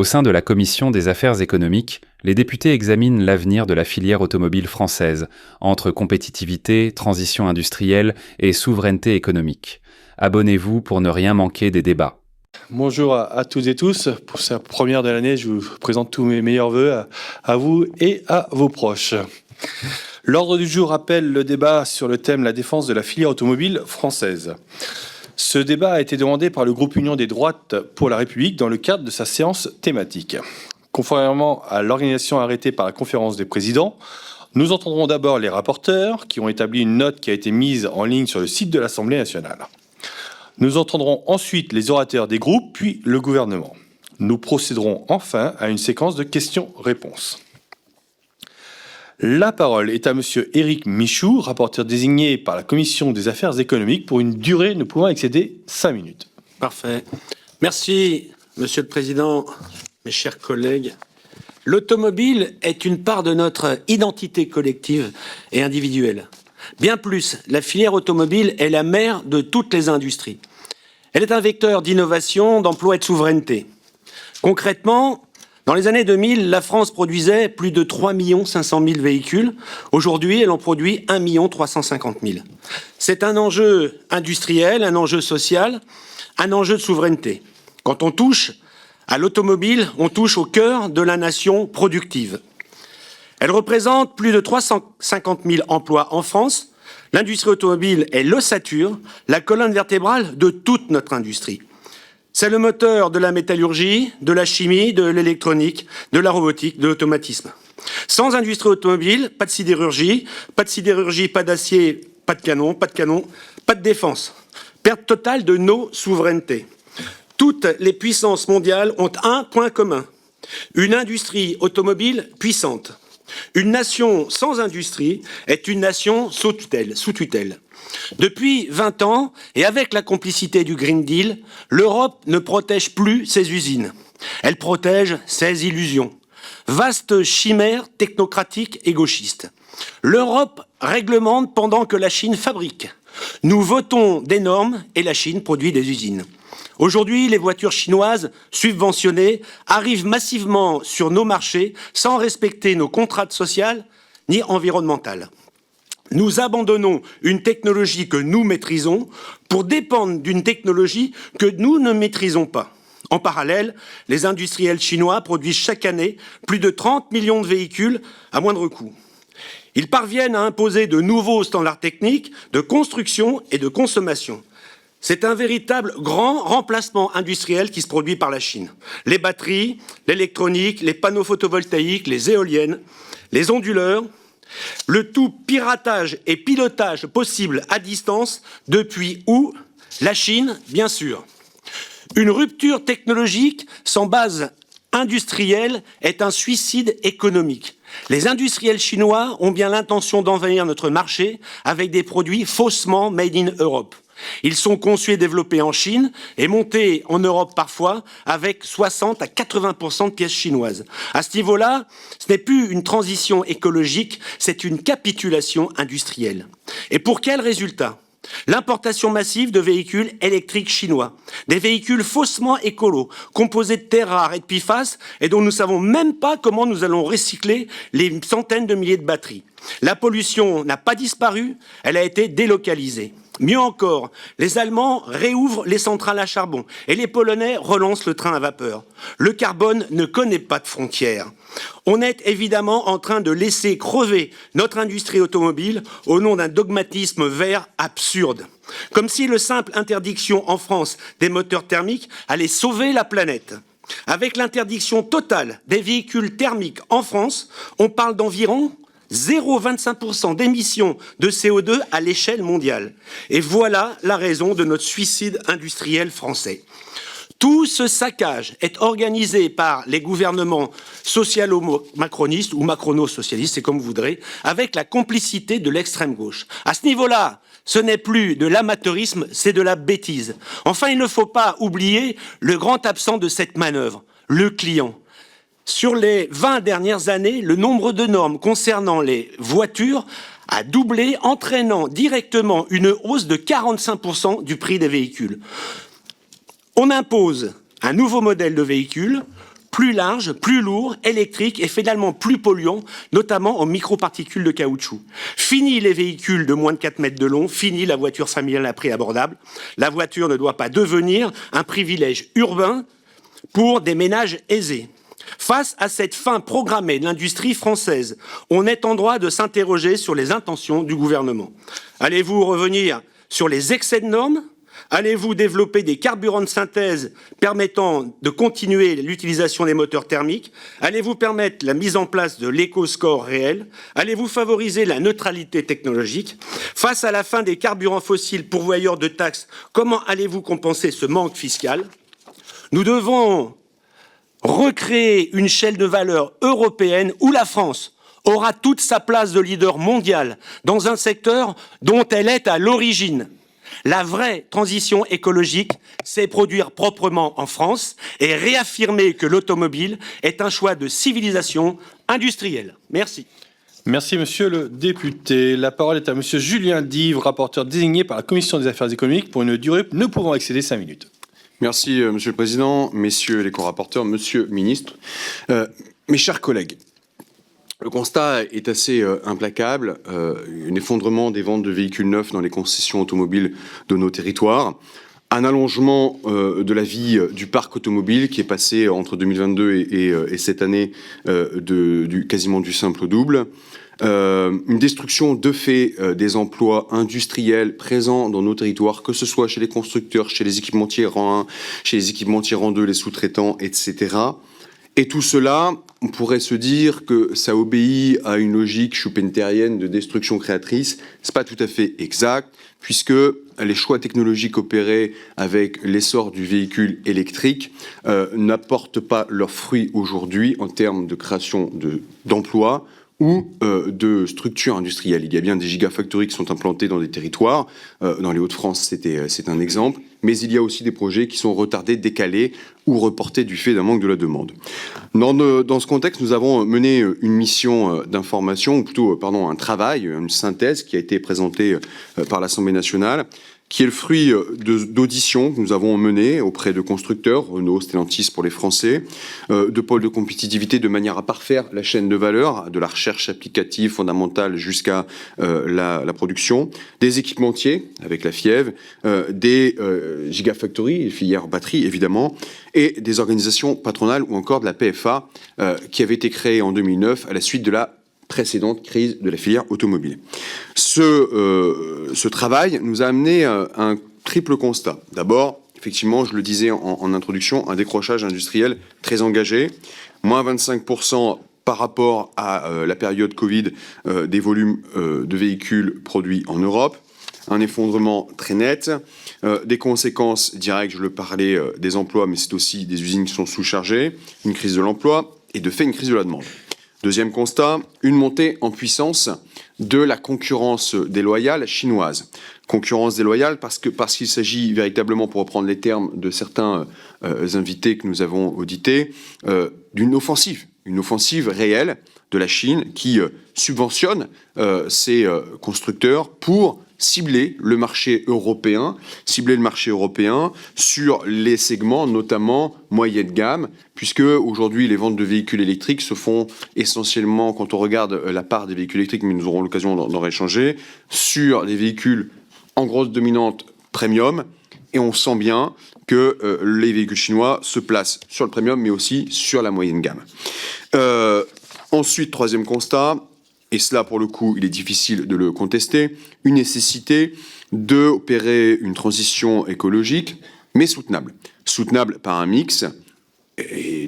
Au sein de la Commission des affaires économiques, les députés examinent l'avenir de la filière automobile française, entre compétitivité, transition industrielle et souveraineté économique. Abonnez-vous pour ne rien manquer des débats. Bonjour à toutes et tous. Pour cette première de l'année, je vous présente tous mes meilleurs vœux à vous et à vos proches. L'ordre du jour appelle le débat sur le thème « La défense de la filière automobile française ». Ce débat a été demandé par le groupe Union des droites pour la République dans le cadre de sa séance thématique. Conformément à l'organisation arrêtée par la conférence des présidents, nous entendrons d'abord les rapporteurs qui ont établi une note qui a été mise en ligne sur le site de l'Assemblée nationale. Nous entendrons ensuite les orateurs des groupes, puis le gouvernement. Nous procéderons enfin à une séquence de questions-réponses. La parole est à Monsieur Éric Michou, rapporteur désigné par la Commission des affaires économiques pour une durée ne pouvant excéder 5 minutes. Parfait. Merci, Monsieur le Président, mes chers collègues. L'automobile est une part de notre identité collective et individuelle. Bien plus, la filière automobile est la mère de toutes les industries. Elle est un vecteur d'innovation, d'emploi et de souveraineté. Concrètement, dans les années 2000, la France produisait plus de 3 500 000 véhicules. Aujourd'hui, elle en produit 1 350 000. C'est un enjeu industriel, un enjeu social, un enjeu de souveraineté. Quand on touche à l'automobile, on touche au cœur de la nation productive. Elle représente plus de 350 000 emplois en France. L'industrie automobile est l'ossature, la colonne vertébrale de toute notre industrie. C'est le moteur de la métallurgie, de la chimie, de l'électronique, de la robotique, de l'automatisme. Sans industrie automobile, pas de sidérurgie, pas d'acier, pas de canon, pas de défense. Perte totale de nos souverainetés. Toutes les puissances mondiales ont un point commun, une industrie automobile puissante. Une nation sans industrie est une nation sous tutelle. Depuis 20 ans, et avec la complicité du Green Deal, l'Europe ne protège plus ses usines. Elle protège ses illusions. Vaste chimère technocratique et gauchiste. L'Europe réglemente pendant que la Chine fabrique. Nous votons des normes et la Chine produit des usines. Aujourd'hui, les voitures chinoises subventionnées arrivent massivement sur nos marchés sans respecter nos contraintes sociales ni environnementales. Nous abandonnons une technologie que nous maîtrisons pour dépendre d'une technologie que nous ne maîtrisons pas. En parallèle, les industriels chinois produisent chaque année plus de 30 millions de véhicules à moindre coût. Ils parviennent à imposer de nouveaux standards techniques de construction et de consommation. C'est un véritable grand remplacement industriel qui se produit par la Chine. Les batteries, l'électronique, les panneaux photovoltaïques, les éoliennes, les onduleurs, le tout piratage et pilotage possible à distance depuis où? La Chine, bien sûr. Une rupture technologique sans base industrielle est un suicide économique. Les industriels chinois ont bien l'intention d'envahir notre marché avec des produits faussement made in Europe. Ils sont conçus et développés en Chine et montés en Europe parfois avec 60 à 80% de pièces chinoises. À ce niveau-là, ce n'est plus une transition écologique, c'est une capitulation industrielle. Et pour quel résultat? L'importation massive de véhicules électriques chinois, des véhicules faussement écolos, composés de terres rares et de PFAS, et dont nous ne savons même pas comment nous allons recycler les centaines de milliers de batteries. La pollution n'a pas disparu, elle a été délocalisée. Mieux encore, les Allemands réouvrent les centrales à charbon et les Polonais relancent le train à vapeur. Le carbone ne connaît pas de frontières. On est évidemment en train de laisser crever notre industrie automobile au nom d'un dogmatisme vert absurde. Comme si le simple interdiction en France des moteurs thermiques allait sauver la planète. Avec l'interdiction totale des véhicules thermiques en France, on parle d'environ 0,25% d'émissions de CO2 à l'échelle mondiale. Et voilà la raison de notre suicide industriel français. Tout ce saccage est organisé par les gouvernements socialo-macronistes ou macrono-socialistes, c'est comme vous voudrez, avec la complicité de l'extrême gauche. À ce niveau-là, ce n'est plus de l'amateurisme, c'est de la bêtise. Enfin, il ne faut pas oublier le grand absent de cette manœuvre, le client. Sur les 20 dernières années, le nombre de normes concernant les voitures a doublé, entraînant directement une hausse de 45% du prix des véhicules. On impose un nouveau modèle de véhicule, plus large, plus lourd, électrique et finalement plus polluant, notamment en microparticules de caoutchouc. Fini les véhicules de moins de 4 mètres de long, fini la voiture familiale à prix abordable. La voiture ne doit pas devenir un privilège urbain pour des ménages aisés. Face à cette fin programmée de l'industrie française, on est en droit de s'interroger sur les intentions du gouvernement. Allez-vous revenir sur les excès de normes ? Allez-vous développer des carburants de synthèse permettant de continuer l'utilisation des moteurs thermiques? Allez-vous permettre la mise en place de l'éco-score réel? Allez-vous favoriser la neutralité technologique? Face à la fin des carburants fossiles pourvoyeurs de taxes, comment allez-vous compenser ce manque fiscal? Nous devons recréer une chaîne de valeur européenne où la France aura toute sa place de leader mondial dans un secteur dont elle est à l'origine. La vraie transition écologique, c'est produire proprement en France et réaffirmer que l'automobile est un choix de civilisation industrielle. Merci. Merci, monsieur le député. La parole est à monsieur Julien Dive, rapporteur désigné par la Commission des affaires économiques pour une durée ne pouvant excéder 5 minutes. Merci, monsieur le Président, messieurs les co-rapporteurs, monsieur le ministre. Mes chers collègues, le constat est assez implacable. Un effondrement des ventes de véhicules neufs dans les concessions automobiles de nos territoires. Un allongement de la vie du parc automobile qui est passé entre 2022 et cette année quasiment du simple au double. Une destruction de fait des emplois industriels présents dans nos territoires, que ce soit chez les constructeurs, chez les équipementiers rang 1, chez les équipementiers rang 2, les sous-traitants, etc. Et tout cela, on pourrait se dire que ça obéit à une logique schumpeterienne de destruction créatrice. C'est pas tout à fait exact, puisque les choix technologiques opérés avec l'essor du véhicule électrique n'apportent pas leurs fruits aujourd'hui en termes de création d'emplois ou de structures industrielles. Il y a bien des gigafactories qui sont implantées dans des territoires. Dans les Hauts-de-France, c'est un exemple. Mais il y a aussi des projets qui sont retardés, décalés ou reportés du fait d'un manque de la demande. Dans ce contexte, nous avons mené une mission d'information, ou plutôt, un travail, une synthèse qui a été présentée par l'Assemblée nationale, qui est le fruit d'auditions que nous avons menées auprès de constructeurs, Renault, Stellantis pour les Français, de pôles de compétitivité de manière à parfaire la chaîne de valeur, de la recherche applicative fondamentale jusqu'à la production, des équipementiers avec la FIEV, des gigafactories, les filières batteries évidemment, et des organisations patronales ou encore de la PFA qui avait été créée en 2009 à la suite de la précédente crise de la filière automobile. Ce travail nous a amené à un triple constat. D'abord, effectivement, je le disais en introduction, un décrochage industriel très engagé, moins 25% par rapport à la période Covid des volumes de véhicules produits en Europe, un effondrement très net, des conséquences directes, je le parlais, des emplois, mais c'est aussi des usines qui sont sous-chargées, une crise de l'emploi et de fait une crise de la demande. Deuxième constat, une montée en puissance de la concurrence déloyale chinoise. Concurrence déloyale parce qu'il s'agit véritablement, pour reprendre les termes de certains invités que nous avons audités, d'une offensive. Une offensive réelle de la Chine qui subventionne ses constructeurs pour cibler le marché européen sur les segments notamment moyenne gamme, puisque aujourd'hui les ventes de véhicules électriques se font essentiellement, quand on regarde la part des véhicules électriques, mais nous aurons l'occasion d'en rééchanger, sur des véhicules en grosse dominante premium, et on sent bien que les véhicules chinois se placent sur le premium, mais aussi sur la moyenne gamme. Ensuite, troisième constat, et cela pour le coup il est difficile de le contester, une nécessité d'opérer une transition écologique, mais soutenable. Soutenable par un mix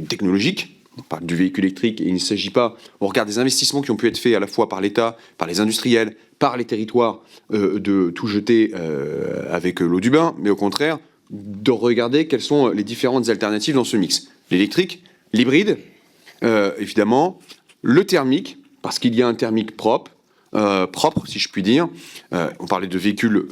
technologique. On parle du véhicule électrique et il ne s'agit pas, on regarde des investissements qui ont pu être faits à la fois par l'État, par les industriels, par les territoires, de tout jeter avec l'eau du bain, mais au contraire, de regarder quelles sont les différentes alternatives dans ce mix. L'électrique, l'hybride, évidemment, le thermique, parce qu'il y a un thermique propre, si je puis dire. On parlait de véhicules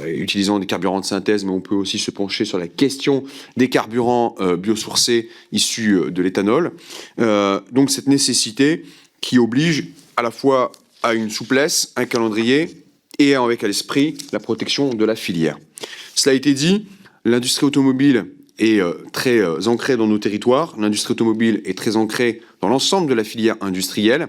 utilisant des carburants de synthèse, mais on peut aussi se pencher sur la question des carburants biosourcés issus de l'éthanol. Donc cette nécessité qui oblige à la fois à une souplesse, un calendrier, et avec à l'esprit la protection de la filière. Cela a été dit, l'industrie automobile est très ancrée dans nos territoires. L'industrie automobile est très ancrée dans l'ensemble de la filière industrielle.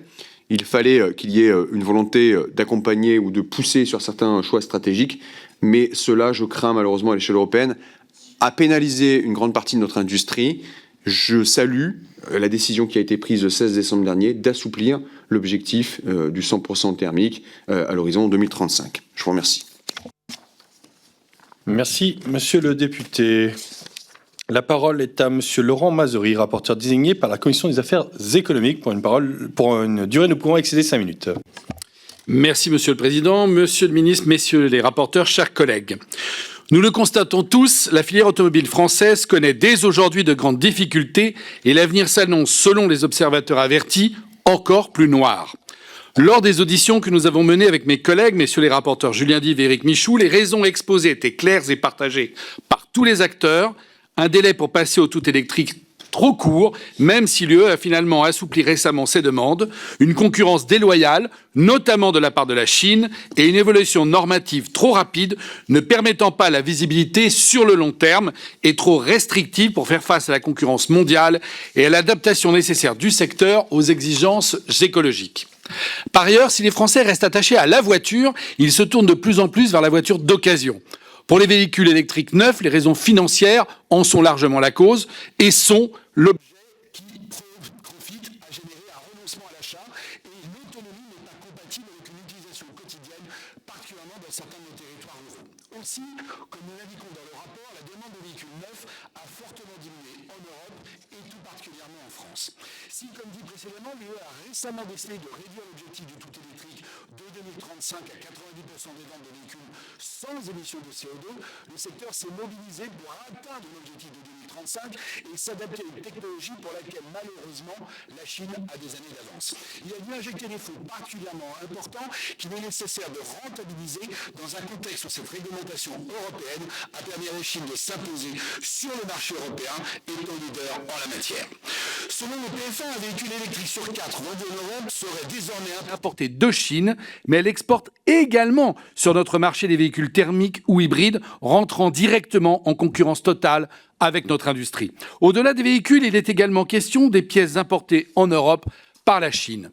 Il fallait qu'il y ait une volonté d'accompagner ou de pousser sur certains choix stratégiques, mais cela, je crains malheureusement à l'échelle européenne, a pénalisé une grande partie de notre industrie. Je salue la décision qui a été prise le 16 décembre dernier d'assouplir l'objectif du 100% thermique à l'horizon 2035. Je vous remercie. Merci, monsieur le député. La parole est à monsieur Laurent Mazery, rapporteur désigné par la Commission des affaires économiques pour une durée ne pouvant excéder 5 minutes. Merci, Monsieur le Président, Monsieur le Ministre, Messieurs les rapporteurs, chers collègues. Nous le constatons tous, la filière automobile française connaît dès aujourd'hui de grandes difficultés et l'avenir s'annonce, selon les observateurs avertis, encore plus noir. Lors des auditions que nous avons menées avec mes collègues, messieurs les rapporteurs Julien Dive et Éric Michoud, les raisons exposées étaient claires et partagées par tous les acteurs. Un délai pour passer au tout électrique trop court, même si l'UE a finalement assoupli récemment ses demandes, une concurrence déloyale, notamment de la part de la Chine, et une évolution normative trop rapide, ne permettant pas la visibilité sur le long terme et trop restrictive pour faire face à la concurrence mondiale et à l'adaptation nécessaire du secteur aux exigences écologiques. Par ailleurs, si les Français restent attachés à la voiture, ils se tournent de plus en plus vers la voiture d'occasion. Pour les véhicules électriques neufs, les raisons financières en sont largement la cause et sont l'objet qui profite à générer un renoncement à l'achat et l'autonomie n'est pas compatible avec une utilisation quotidienne, particulièrement dans certains de nos territoires ruraux. Aussi, comme nous l'indiquons dans le rapport, la demande de véhicules neufs a fortement diminué en Europe et tout particulièrement en France. Si, comme dit précédemment, l'UE a récemment décidé de réduire l'objectif du tout électrique de 2035 à 90% des ventes de véhicules sans émission de CO2, le secteur s'est mobilisé pour atteindre l'objectif de 2035 et s'adapter à une technologie pour laquelle, malheureusement, la Chine a des années d'avance. Il a dû injecter des fonds particulièrement importants qu'il est nécessaire de rentabiliser dans un contexte où cette réglementation européenne a permis à la Chine de s'imposer sur le marché européen étant leader en la matière. Selon le PFA, un véhicule électrique sur 4 vendu en Europe serait désormais importé de Chine, mais elle exporte également sur notre marché des véhicules thermiques ou hybrides, rentrant directement en concurrence totale avec notre industrie. Au-delà des véhicules, il est également question des pièces importées en Europe par la Chine.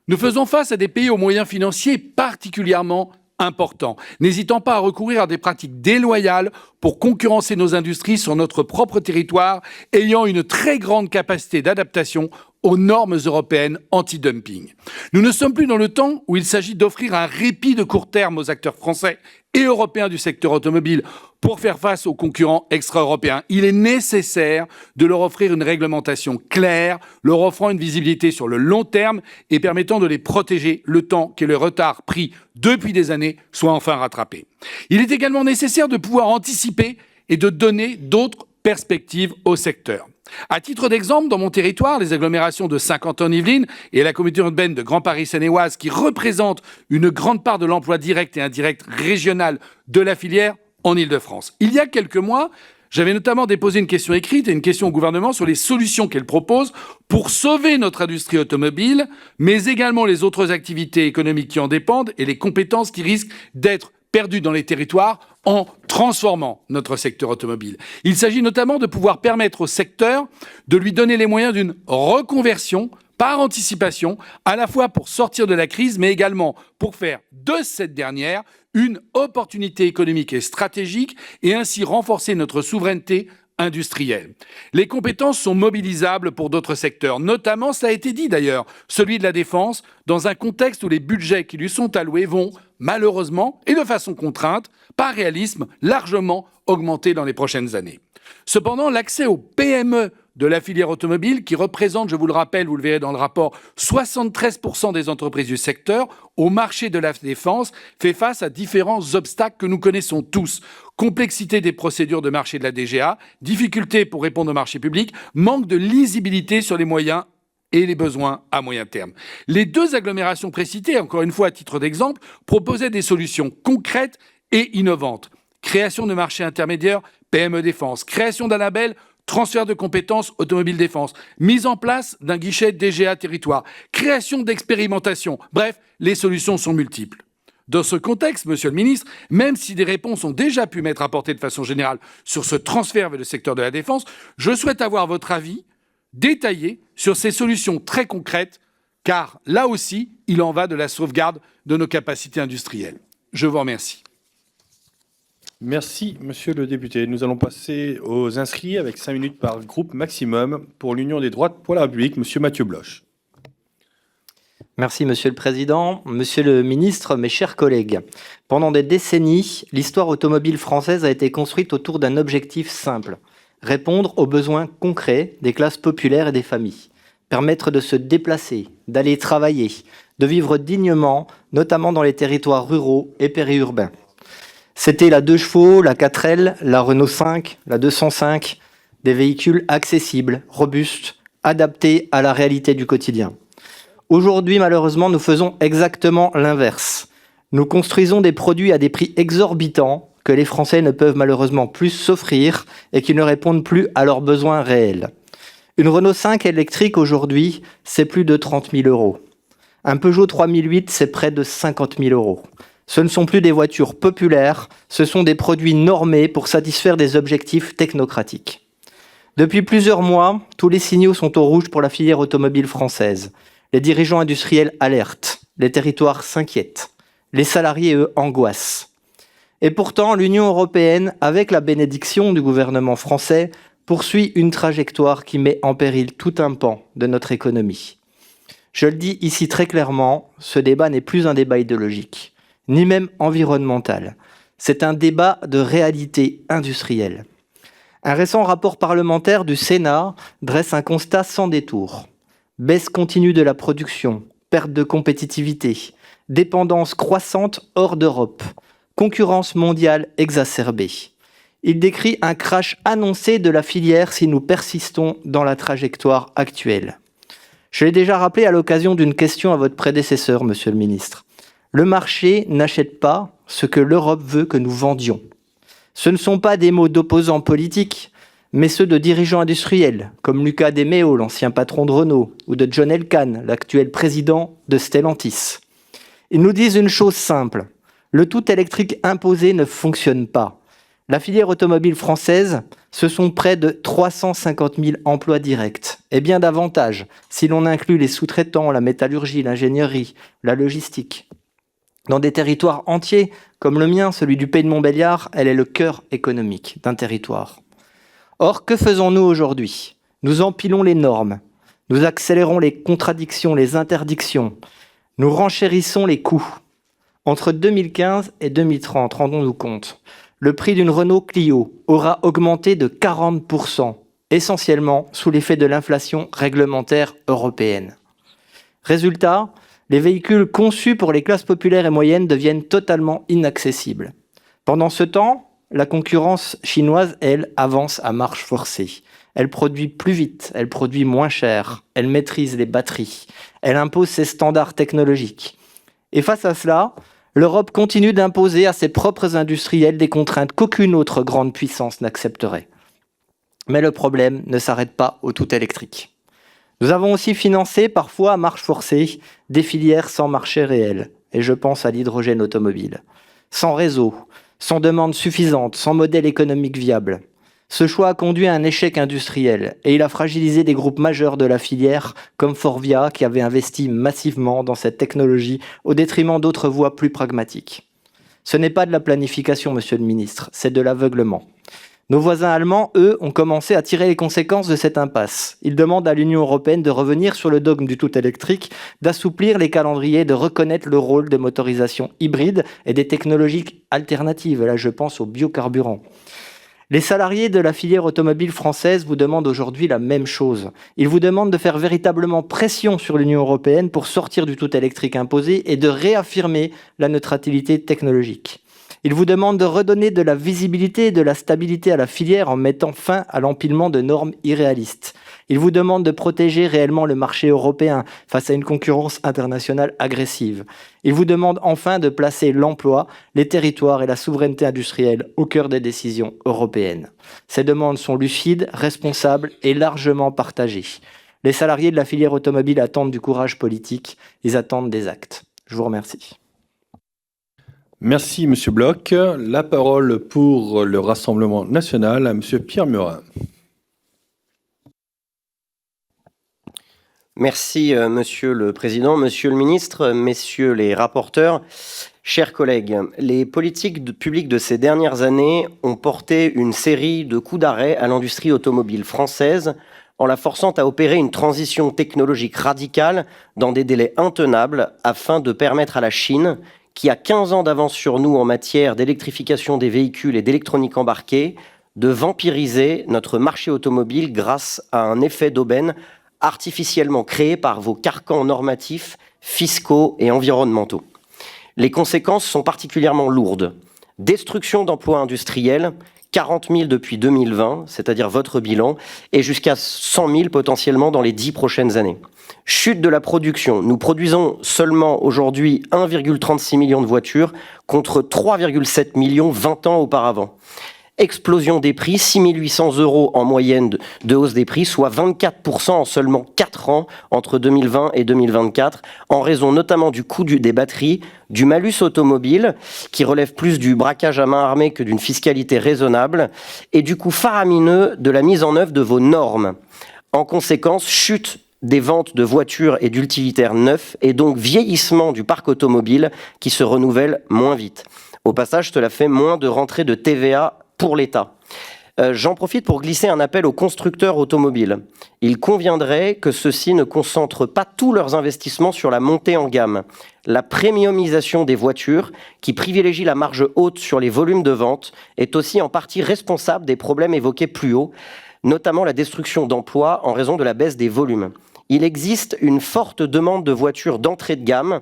Nous faisons face à des pays aux moyens financiers particulièrement importants, n'hésitant pas à recourir à des pratiques déloyales pour concurrencer nos industries sur notre propre territoire, ayant une très grande capacité d'adaptation aux normes européennes anti-dumping. Nous ne sommes plus dans le temps où il s'agit d'offrir un répit de court terme aux acteurs français et européens du secteur automobile pour faire face aux concurrents extra-européens. Il est nécessaire de leur offrir une réglementation claire, leur offrant une visibilité sur le long terme et permettant de les protéger le temps que le retard pris depuis des années soit enfin rattrapé. Il est également nécessaire de pouvoir anticiper et de donner d'autres perspectives au secteur. À titre d'exemple, dans mon territoire, les agglomérations de Saint-Quentin-en-Yvelines et la communauté urbaine de Grand Paris Seine-et-Oise, qui représentent une grande part de l'emploi direct et indirect régional de la filière en Île-de-France. Il y a quelques mois, j'avais notamment déposé une question écrite et une question au gouvernement sur les solutions qu'elle propose pour sauver notre industrie automobile, mais également les autres activités économiques qui en dépendent et les compétences qui risquent d'être perdues dans les territoires en transformant notre secteur automobile. Il s'agit notamment de pouvoir permettre au secteur de lui donner les moyens d'une reconversion par anticipation, à la fois pour sortir de la crise, mais également pour faire de cette dernière une opportunité économique et stratégique et ainsi renforcer notre souveraineté industrielle. Les compétences sont mobilisables pour d'autres secteurs, notamment, ça a été dit d'ailleurs, celui de la défense, dans un contexte où les budgets qui lui sont alloués vont, malheureusement, et de façon contrainte, par réalisme, largement augmenter dans les prochaines années. Cependant, l'accès aux PME de la filière automobile, qui représente, je vous le rappelle, vous le verrez dans le rapport, 73% des entreprises du secteur, au marché de la défense, fait face à différents obstacles que nous connaissons tous. Complexité des procédures de marché de la DGA, difficultés pour répondre au marché public, manque de lisibilité sur les moyens et les besoins à moyen terme. Les deux agglomérations précitées, encore une fois à titre d'exemple, proposaient des solutions concrètes et innovantes. Création de marchés intermédiaires, PME Défense, création d'un label, transfert de compétences automobile défense, mise en place d'un guichet DGA territoire, création d'expérimentation. Bref, les solutions sont multiples. Dans ce contexte, Monsieur le Ministre, même si des réponses ont déjà pu m'être apportées de façon générale sur ce transfert vers le secteur de la défense, je souhaite avoir votre avis détaillé sur ces solutions très concrètes, car là aussi, il en va de la sauvegarde de nos capacités industrielles. Je vous remercie. Merci, monsieur le député. Nous allons passer aux inscrits avec 5 minutes par groupe maximum. Pour l'Union des droites pour la République, monsieur Mathieu Bloch. Merci, Monsieur le Président. Monsieur le Ministre, mes chers collègues, pendant des décennies, l'histoire automobile française a été construite autour d'un objectif simple: répondre aux besoins concrets des classes populaires et des familles, permettre de se déplacer, d'aller travailler, de vivre dignement, notamment dans les territoires ruraux et périurbains. C'était la 2 chevaux, la 4L, la Renault 5, la 205, des véhicules accessibles, robustes, adaptés à la réalité du quotidien. Aujourd'hui, malheureusement, nous faisons exactement l'inverse. Nous construisons des produits à des prix exorbitants que les Français ne peuvent malheureusement plus s'offrir et qui ne répondent plus à leurs besoins réels. Une Renault 5 électrique aujourd'hui, c'est plus de 30 000 €. Un Peugeot 3008, c'est près de 50 000 €. Ce ne sont plus des voitures populaires, ce sont des produits normés pour satisfaire des objectifs technocratiques. Depuis plusieurs mois, tous les signaux sont au rouge pour la filière automobile française. Les dirigeants industriels alertent, les territoires s'inquiètent, les salariés, eux, angoissent. Et pourtant, l'Union européenne, avec la bénédiction du gouvernement français, poursuit une trajectoire qui met en péril tout un pan de notre économie. Je le dis ici très clairement, ce débat n'est plus un débat idéologique, ni même environnemental. C'est un débat de réalité industrielle. Un récent rapport parlementaire du Sénat dresse un constat sans détour. Baisse continue de la production, perte de compétitivité, dépendance croissante hors d'Europe, concurrence mondiale exacerbée. Il décrit un crash annoncé de la filière si nous persistons dans la trajectoire actuelle. Je l'ai déjà rappelé à l'occasion d'une question à votre prédécesseur, Monsieur le Ministre. Le marché n'achète pas ce que l'Europe veut que nous vendions. Ce ne sont pas des mots d'opposants politiques, mais ceux de dirigeants industriels, comme Luca De Meo, l'ancien patron de Renault, ou de John Elkann, l'actuel président de Stellantis. Ils nous disent une chose simple: le tout électrique imposé ne fonctionne pas. La filière automobile française, ce sont près de 350 000 emplois directs, et bien davantage, si l'on inclut les sous-traitants, la métallurgie, l'ingénierie, la logistique. Dans des territoires entiers, comme le mien, celui du Pays de Montbéliard, elle est le cœur économique d'un territoire. Or, que faisons-nous aujourd'hui? Nous empilons les normes, nous accélérons les contradictions, les interdictions, nous renchérissons les coûts. Entre 2015 et 2030, rendons-nous compte, le prix d'une Renault Clio aura augmenté de 40%, essentiellement sous l'effet de l'inflation réglementaire européenne. Résultat, les véhicules conçus pour les classes populaires et moyennes deviennent totalement inaccessibles. Pendant ce temps, la concurrence chinoise, elle, avance à marche forcée. Elle produit plus vite, elle produit moins cher, elle maîtrise les batteries, elle impose ses standards technologiques. Et face à cela, l'Europe continue d'imposer à ses propres industriels des contraintes qu'aucune autre grande puissance n'accepterait. Mais le problème ne s'arrête pas au tout électrique. Nous avons aussi financé, parfois à marche forcée, des filières sans marché réel, et je pense à l'hydrogène automobile. Sans réseau, sans demande suffisante, sans modèle économique viable. Ce choix a conduit à un échec industriel et il a fragilisé des groupes majeurs de la filière comme Forvia qui avait investi massivement dans cette technologie au détriment d'autres voies plus pragmatiques. Ce n'est pas de la planification, Monsieur le Ministre, c'est de l'aveuglement. Nos voisins allemands, eux, ont commencé à tirer les conséquences de cette impasse. Ils demandent à l'Union européenne de revenir sur le dogme du tout électrique, d'assouplir les calendriers, de reconnaître le rôle des motorisations hybrides et des technologies alternatives. Là, je pense aux biocarburants. Les salariés de la filière automobile française vous demandent aujourd'hui la même chose. Ils vous demandent de faire véritablement pression sur l'Union européenne pour sortir du tout électrique imposé et de réaffirmer la neutralité technologique. Ils vous demandent de redonner de la visibilité et de la stabilité à la filière en mettant fin à l'empilement de normes irréalistes. Ils vous demandent de protéger réellement le marché européen face à une concurrence internationale agressive. Ils vous demandent enfin de placer l'emploi, les territoires et la souveraineté industrielle au cœur des décisions européennes. Ces demandes sont lucides, responsables et largement partagées. Les salariés de la filière automobile attendent du courage politique, ils attendent des actes. Je vous remercie. Merci, Monsieur Bloch. La parole pour le Rassemblement national à Monsieur Pierre Murin. Merci, Monsieur le Président, Monsieur le Ministre, Messieurs les rapporteurs, chers collègues. Les politiques publiques de ces dernières années ont porté une série de coups d'arrêt à l'industrie automobile française en la forçant à opérer une transition technologique radicale dans des délais intenables afin de permettre à la Chine, qui a 15 ans d'avance sur nous en matière d'électrification des véhicules et d'électronique embarquée, de vampiriser notre marché automobile grâce à un effet d'aubaine artificiellement créé par vos carcans normatifs, fiscaux et environnementaux. Les conséquences sont particulièrement lourdes. Destruction d'emplois industriels, 40 000 depuis 2020, c'est-à-dire votre bilan, et jusqu'à 100 000 potentiellement dans les 10 prochaines années. Chute de la production. Nous produisons seulement aujourd'hui 1,36 million de voitures contre 3,7 millions 20 ans auparavant. Explosion des prix, 6 800 € en moyenne de hausse des prix, soit 24% en seulement 4 ans entre 2020 et 2024, en raison notamment du coût des batteries, du malus automobile, qui relève plus du braquage à main armée que d'une fiscalité raisonnable, et du coût faramineux de la mise en œuvre de vos normes. En conséquence, chute des ventes de voitures et d'utilitaires neufs, et donc vieillissement du parc automobile qui se renouvelle moins vite. Au passage, cela fait moins de rentrées de TVA pour l'État. J'en profite pour glisser un appel aux constructeurs automobiles. Il conviendrait que ceux-ci ne concentrent pas tous leurs investissements sur la montée en gamme. La premiumisation des voitures, qui privilégie la marge haute sur les volumes de vente, est aussi en partie responsable des problèmes évoqués plus haut, notamment la destruction d'emplois en raison de la baisse des volumes. Il existe une forte demande de voitures d'entrée de gamme.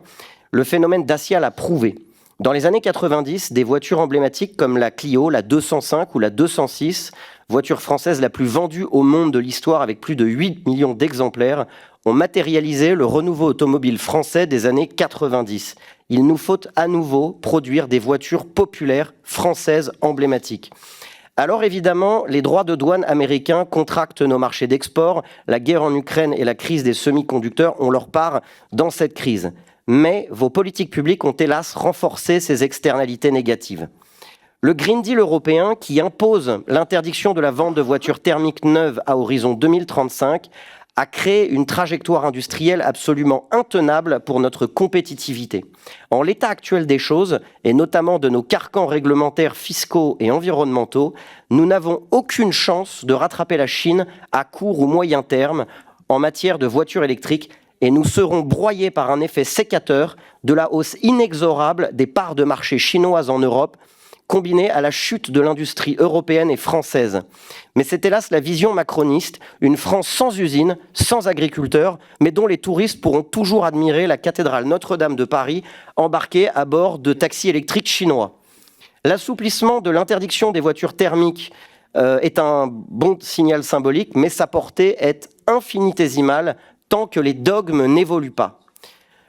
Le phénomène Dacia l'a prouvé. Dans les années 90, des voitures emblématiques comme la Clio, la 205 ou la 206, voiture française la plus vendue au monde de l'histoire avec plus de 8 millions d'exemplaires, ont matérialisé le renouveau automobile français des années 90. Il nous faut à nouveau produire des voitures populaires françaises emblématiques. Alors évidemment, les droits de douane américains contractent nos marchés d'export, la guerre en Ukraine et la crise des semi-conducteurs ont leur part dans cette crise. Mais vos politiques publiques ont hélas renforcé ces externalités négatives. Le Green Deal européen, qui impose l'interdiction de la vente de voitures thermiques neuves à horizon 2035, a créé une trajectoire industrielle absolument intenable pour notre compétitivité. En l'état actuel des choses, et notamment de nos carcans réglementaires fiscaux et environnementaux, nous n'avons aucune chance de rattraper la Chine à court ou moyen terme en matière de voitures électriques, et nous serons broyés par un effet sécateur de la hausse inexorable des parts de marché chinoises en Europe, combinée à la chute de l'industrie européenne et française. Mais c'est hélas la vision macroniste, une France sans usines, sans agriculteurs, mais dont les touristes pourront toujours admirer la cathédrale Notre-Dame de Paris embarquée à bord de taxis électriques chinois. L'assouplissement de l'interdiction des voitures thermiques est un bon signal symbolique, mais sa portée est infinitésimale tant que les dogmes n'évoluent pas.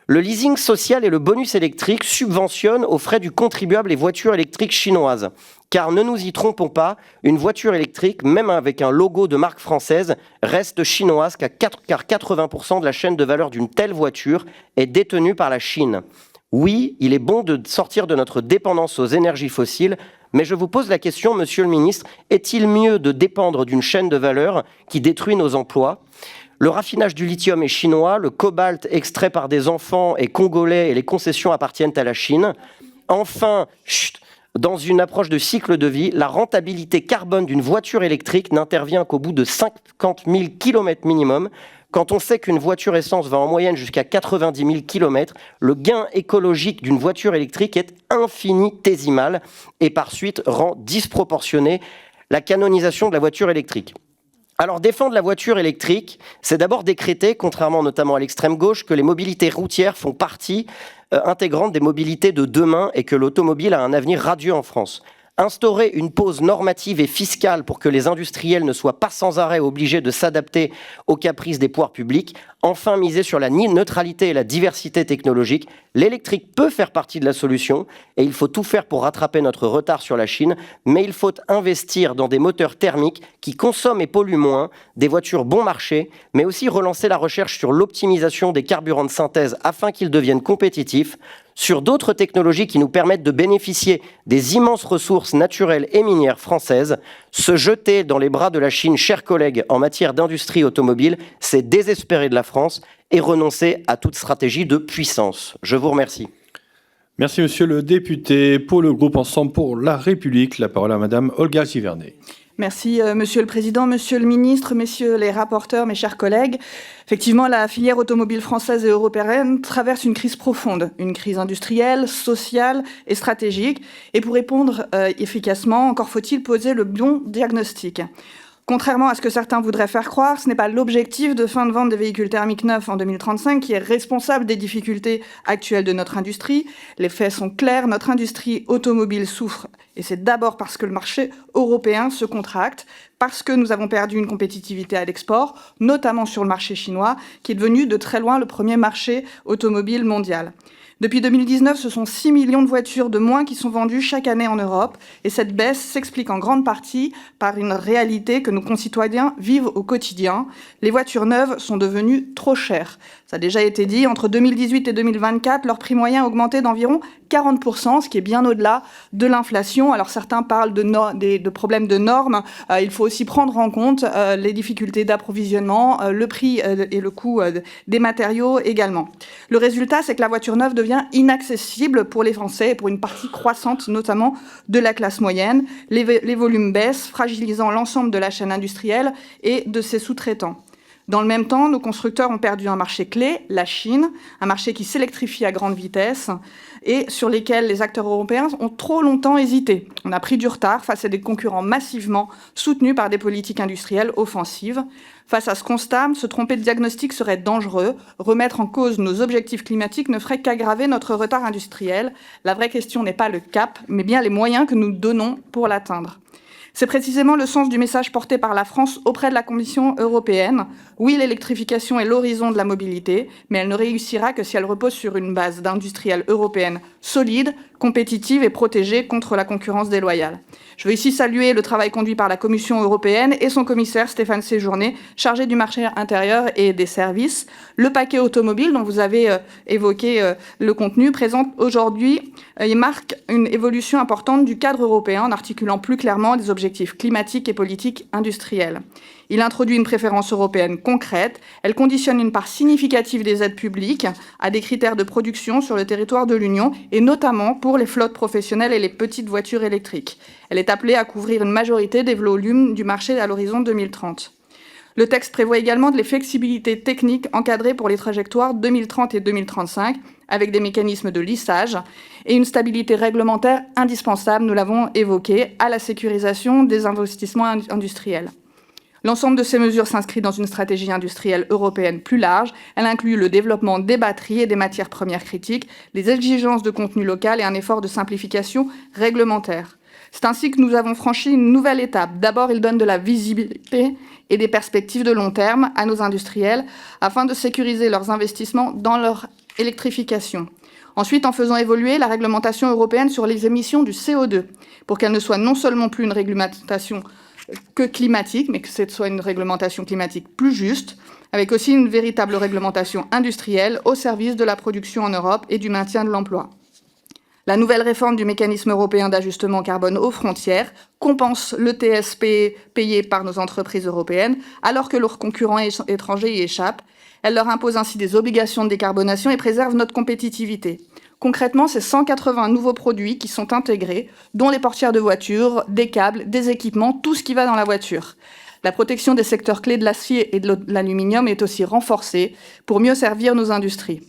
Le leasing social et le bonus électrique subventionnent aux frais du contribuable les voitures électriques chinoises. Car ne nous y trompons pas, une voiture électrique, même avec un logo de marque française, reste chinoise car 80% de la chaîne de valeur d'une telle voiture est détenue par la Chine. Oui, il est bon de sortir de notre dépendance aux énergies fossiles, mais je vous pose la question, Monsieur le Ministre, est-il mieux de dépendre d'une chaîne de valeur qui détruit nos emplois ? Le raffinage du lithium est chinois, le cobalt extrait par des enfants est congolais et les concessions appartiennent à la Chine. Enfin, dans une approche de cycle de vie, la rentabilité carbone d'une voiture électrique n'intervient qu'au bout de 50 000 km minimum. Quand on sait qu'une voiture essence va en moyenne jusqu'à 90 000 km, le gain écologique d'une voiture électrique est infinitésimal et par suite rend disproportionnée la canonisation de la voiture électrique. Alors défendre la voiture électrique, c'est d'abord décréter, contrairement notamment à l'extrême gauche, que les mobilités routières font partie intégrante des mobilités de demain et que l'automobile a un avenir radieux en France. Instaurer une pause normative et fiscale pour que les industriels ne soient pas sans arrêt obligés de s'adapter aux caprices des pouvoirs publics. Enfin, miser sur la neutralité et la diversité technologique. L'électrique peut faire partie de la solution et il faut tout faire pour rattraper notre retard sur la Chine, mais il faut investir dans des moteurs thermiques qui consomment et polluent moins, des voitures bon marché, mais aussi relancer la recherche sur l'optimisation des carburants de synthèse afin qu'ils deviennent compétitifs. sur d'autres technologies qui nous permettent de bénéficier des immenses ressources naturelles et minières françaises. Se jeter dans les bras de la Chine, chers collègues, en matière d'industrie automobile, c'est désespérer de la France et renoncer à toute stratégie de puissance. Je vous remercie. Merci, monsieur le député. Pour le groupe Ensemble pour la République, la parole à madame Olga Givernet. Merci, Monsieur le Président, Monsieur le Ministre, Messieurs les rapporteurs, mes chers collègues. Effectivement, la filière automobile française et européenne traverse une crise profonde, une crise industrielle, sociale et stratégique. Et pour répondre efficacement, encore faut-il poser le bon diagnostic. Contrairement à ce que certains voudraient faire croire, ce n'est pas l'objectif de fin de vente des véhicules thermiques neufs en 2035 qui est responsable des difficultés actuelles de notre industrie. Les faits sont clairs, notre industrie automobile souffre, et c'est d'abord parce que le marché européen se contracte, parce que nous avons perdu une compétitivité à l'export, notamment sur le marché chinois, qui est devenu de très loin le premier marché automobile mondial. Depuis 2019, ce sont 6 millions de voitures de moins qui sont vendues chaque année en Europe. Et cette baisse s'explique en grande partie par une réalité que nos concitoyens vivent au quotidien. Les voitures neuves sont devenues trop chères. Ça a déjà été dit, entre 2018 et 2024, leur prix moyen a augmenté d'environ 40%, ce qui est bien au-delà de l'inflation. Alors certains parlent de problèmes de normes. Il faut aussi prendre en compte les difficultés d'approvisionnement, le prix et le coût des matériaux également. Le résultat, c'est que la voiture neuve devient inaccessible pour les Français et pour une partie croissante, notamment de la classe moyenne. Les volumes baissent, fragilisant l'ensemble de la chaîne industrielle et de ses sous-traitants. Dans le même temps, nos constructeurs ont perdu un marché clé, la Chine, un marché qui s'électrifie à grande vitesse et sur lesquels les acteurs européens ont trop longtemps hésité. On a pris du retard face à des concurrents massivement soutenus par des politiques industrielles offensives. Face à ce constat, se tromper de diagnostic serait dangereux. Remettre en cause nos objectifs climatiques ne ferait qu'aggraver notre retard industriel. La vraie question n'est pas le cap, mais bien les moyens que nous donnons pour l'atteindre. C'est précisément le sens du message porté par la France auprès de la Commission européenne. Oui, l'électrification est l'horizon de la mobilité, mais elle ne réussira que si elle repose sur une base d'industrielle européenne solide, compétitive et protégée contre la concurrence déloyale. Je veux ici saluer le travail conduit par la Commission européenne et son commissaire Stéphane Séjourné, chargé du marché intérieur et des services. Le paquet automobile dont vous avez évoqué le contenu présente aujourd'hui, il marque une évolution importante du cadre européen en articulant plus clairement des objectifs climatiques et politiques industriels. Il introduit une préférence européenne concrète. Elle conditionne une part significative des aides publiques à des critères de production sur le territoire de l'Union et notamment pour les flottes professionnelles et les petites voitures électriques. Elle est appelée à couvrir une majorité des volumes du marché à l'horizon 2030. Le texte prévoit également des flexibilités techniques encadrées pour les trajectoires 2030 et 2035 avec des mécanismes de lissage et une stabilité réglementaire indispensable, nous l'avons évoqué, à la sécurisation des investissements industriels. L'ensemble de ces mesures s'inscrit dans une stratégie industrielle européenne plus large. Elle inclut le développement des batteries et des matières premières critiques, les exigences de contenu local et un effort de simplification réglementaire. C'est ainsi que nous avons franchi une nouvelle étape. D'abord, il donne de la visibilité et des perspectives de long terme à nos industriels afin de sécuriser leurs investissements dans leur électrification. Ensuite, en faisant évoluer la réglementation européenne sur les émissions du CO2 pour qu'elle ne soit non seulement plus une réglementation que climatique, mais que ce soit une réglementation climatique plus juste, avec aussi une véritable réglementation industrielle au service de la production en Europe et du maintien de l'emploi. La nouvelle réforme du mécanisme européen d'ajustement carbone aux frontières compense le TSP payé par nos entreprises européennes, alors que leurs concurrents étrangers y échappent. Elle leur impose ainsi des obligations de décarbonation et préserve notre compétitivité. Concrètement, c'est 180 nouveaux produits qui sont intégrés, dont les portières de voiture, des câbles, des équipements, tout ce qui va dans la voiture. La protection des secteurs clés de l'acier et de l'aluminium est aussi renforcée pour mieux servir nos industries.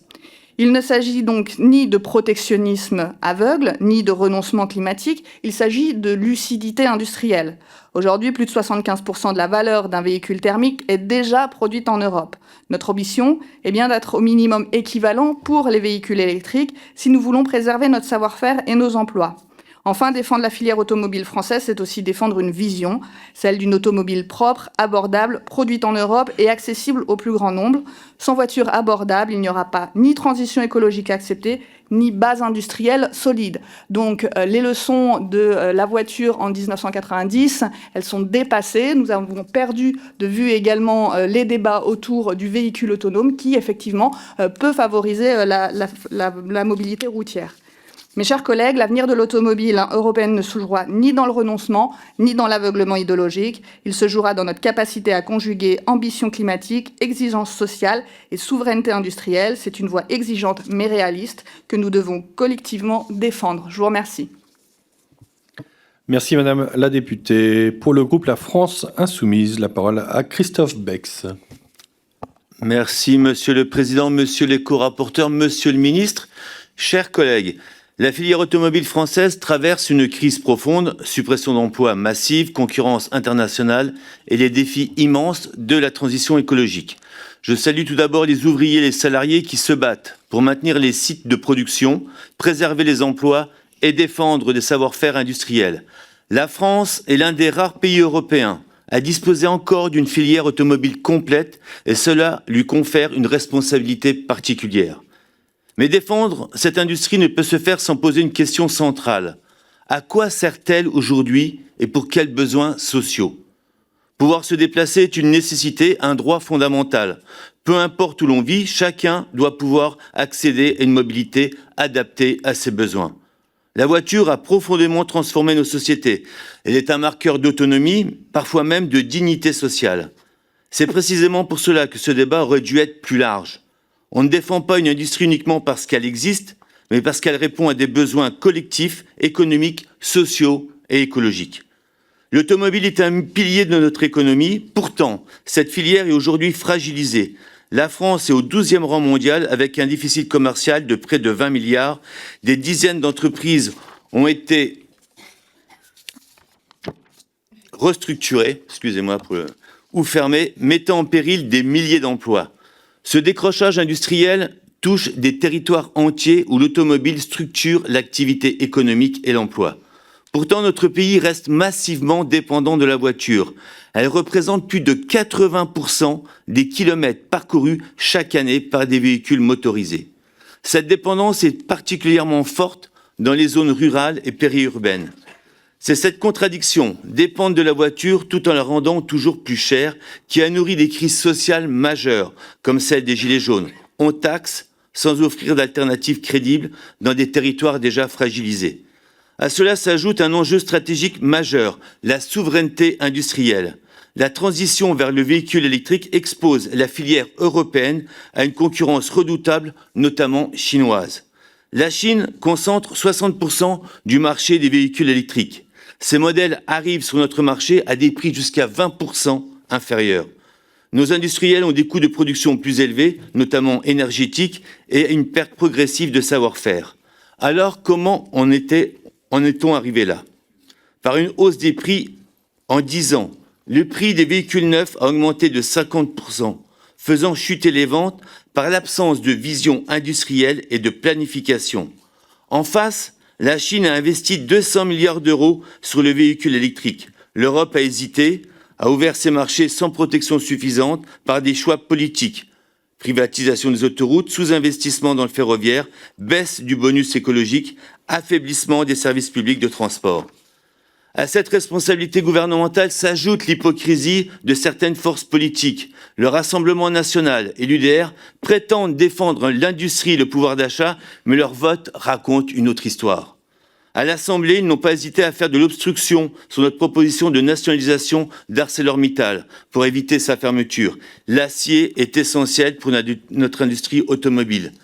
Il ne s'agit donc ni de protectionnisme aveugle, ni de renoncement climatique, il s'agit de lucidité industrielle. Aujourd'hui, plus de 75% de la valeur d'un véhicule thermique est déjà produite en Europe. Notre ambition est bien d'être au minimum équivalent pour les véhicules électriques si nous voulons préserver notre savoir-faire et nos emplois. Enfin, défendre la filière automobile française, c'est aussi défendre une vision, celle d'une automobile propre, abordable, produite en Europe et accessible au plus grand nombre. Sans voiture abordable, il n'y aura pas ni transition écologique acceptée, ni base industrielle solide. Donc, les leçons de la voiture en 1990, elles sont dépassées. Nous avons perdu de vue également les débats autour du véhicule autonome qui, effectivement, peut favoriser la mobilité routière. Mes chers collègues, l'avenir de l'automobile européenne ne se jouera ni dans le renoncement, ni dans l'aveuglement idéologique. Il se jouera dans notre capacité à conjuguer ambition climatique, exigence sociale et souveraineté industrielle. C'est une voie exigeante mais réaliste que nous devons collectivement défendre. Je vous remercie. Merci Madame la députée. Pour le groupe La France Insoumise, la parole à Christophe Bex. Merci Monsieur le Président, Monsieur les co-rapporteurs, Monsieur le Ministre, chers collègues. La filière automobile française traverse une crise profonde, suppression d'emplois massive, concurrence internationale et les défis immenses de la transition écologique. Je salue tout d'abord les ouvriers et les salariés qui se battent pour maintenir les sites de production, préserver les emplois et défendre des savoir-faire industriels. La France est l'un des rares pays européens à disposer encore d'une filière automobile complète et cela lui confère une responsabilité particulière. Mais défendre cette industrie ne peut se faire sans poser une question centrale. À quoi sert-elle aujourd'hui et pour quels besoins sociaux ? Pouvoir se déplacer est une nécessité, un droit fondamental. Peu importe où l'on vit, chacun doit pouvoir accéder à une mobilité adaptée à ses besoins. La voiture a profondément transformé nos sociétés. Elle est un marqueur d'autonomie, parfois même de dignité sociale. C'est précisément pour cela que ce débat aurait dû être plus large. On ne défend pas une industrie uniquement parce qu'elle existe, mais parce qu'elle répond à des besoins collectifs, économiques, sociaux et écologiques. L'automobile est un pilier de notre économie. Pourtant, cette filière est aujourd'hui fragilisée. La France est au 12e rang mondial avec un déficit commercial de près de 20 milliards. Des dizaines d'entreprises ont été restructurées, ou fermées, mettant en péril des milliers d'emplois. Ce décrochage industriel touche des territoires entiers où l'automobile structure l'activité économique et l'emploi. Pourtant, notre pays reste massivement dépendant de la voiture. Elle représente plus de 80% des kilomètres parcourus chaque année par des véhicules motorisés. Cette dépendance est particulièrement forte dans les zones rurales et périurbaines. C'est cette contradiction, dépendre de la voiture tout en la rendant toujours plus chère, qui a nourri des crises sociales majeures, comme celle des Gilets jaunes. On taxe sans offrir d'alternatives crédibles dans des territoires déjà fragilisés. À cela s'ajoute un enjeu stratégique majeur, la souveraineté industrielle. La transition vers le véhicule électrique expose la filière européenne à une concurrence redoutable, notamment chinoise. La Chine concentre 60% du marché des véhicules électriques. Ces modèles arrivent sur notre marché à des prix jusqu'à 20% inférieurs. Nos industriels ont des coûts de production plus élevés, notamment énergétiques, et une perte progressive de savoir-faire. Alors, comment en est-on arrivé là ? Par une hausse des prix en 10 ans. Le prix des véhicules neufs a augmenté de 50%, faisant chuter les ventes par l'absence de vision industrielle et de planification. En face, la Chine a investi 200 milliards d'euros sur le véhicule électrique. L'Europe a hésité, a ouvert ses marchés sans protection suffisante par des choix politiques. Privatisation des autoroutes, sous-investissement dans le ferroviaire, baisse du bonus écologique, affaiblissement des services publics de transport. À cette responsabilité gouvernementale s'ajoute l'hypocrisie de certaines forces politiques. Le Rassemblement national et l'UDR prétendent défendre l'industrie et le pouvoir d'achat, mais leur vote raconte une autre histoire. À l'Assemblée, ils n'ont pas hésité à faire de l'obstruction sur notre proposition de nationalisation d'ArcelorMittal pour éviter sa fermeture. L'acier est essentiel pour notre industrie automobile.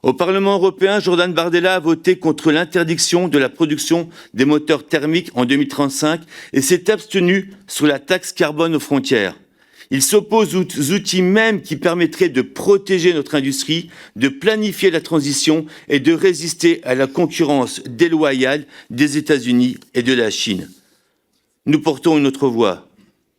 Au Parlement européen, Jordan Bardella a voté contre l'interdiction de la production des moteurs thermiques en 2035 et s'est abstenu sur la taxe carbone aux frontières. Il s'oppose aux outils mêmes qui permettraient de protéger notre industrie, de planifier la transition et de résister à la concurrence déloyale des États-Unis et de la Chine. Nous portons une autre voie.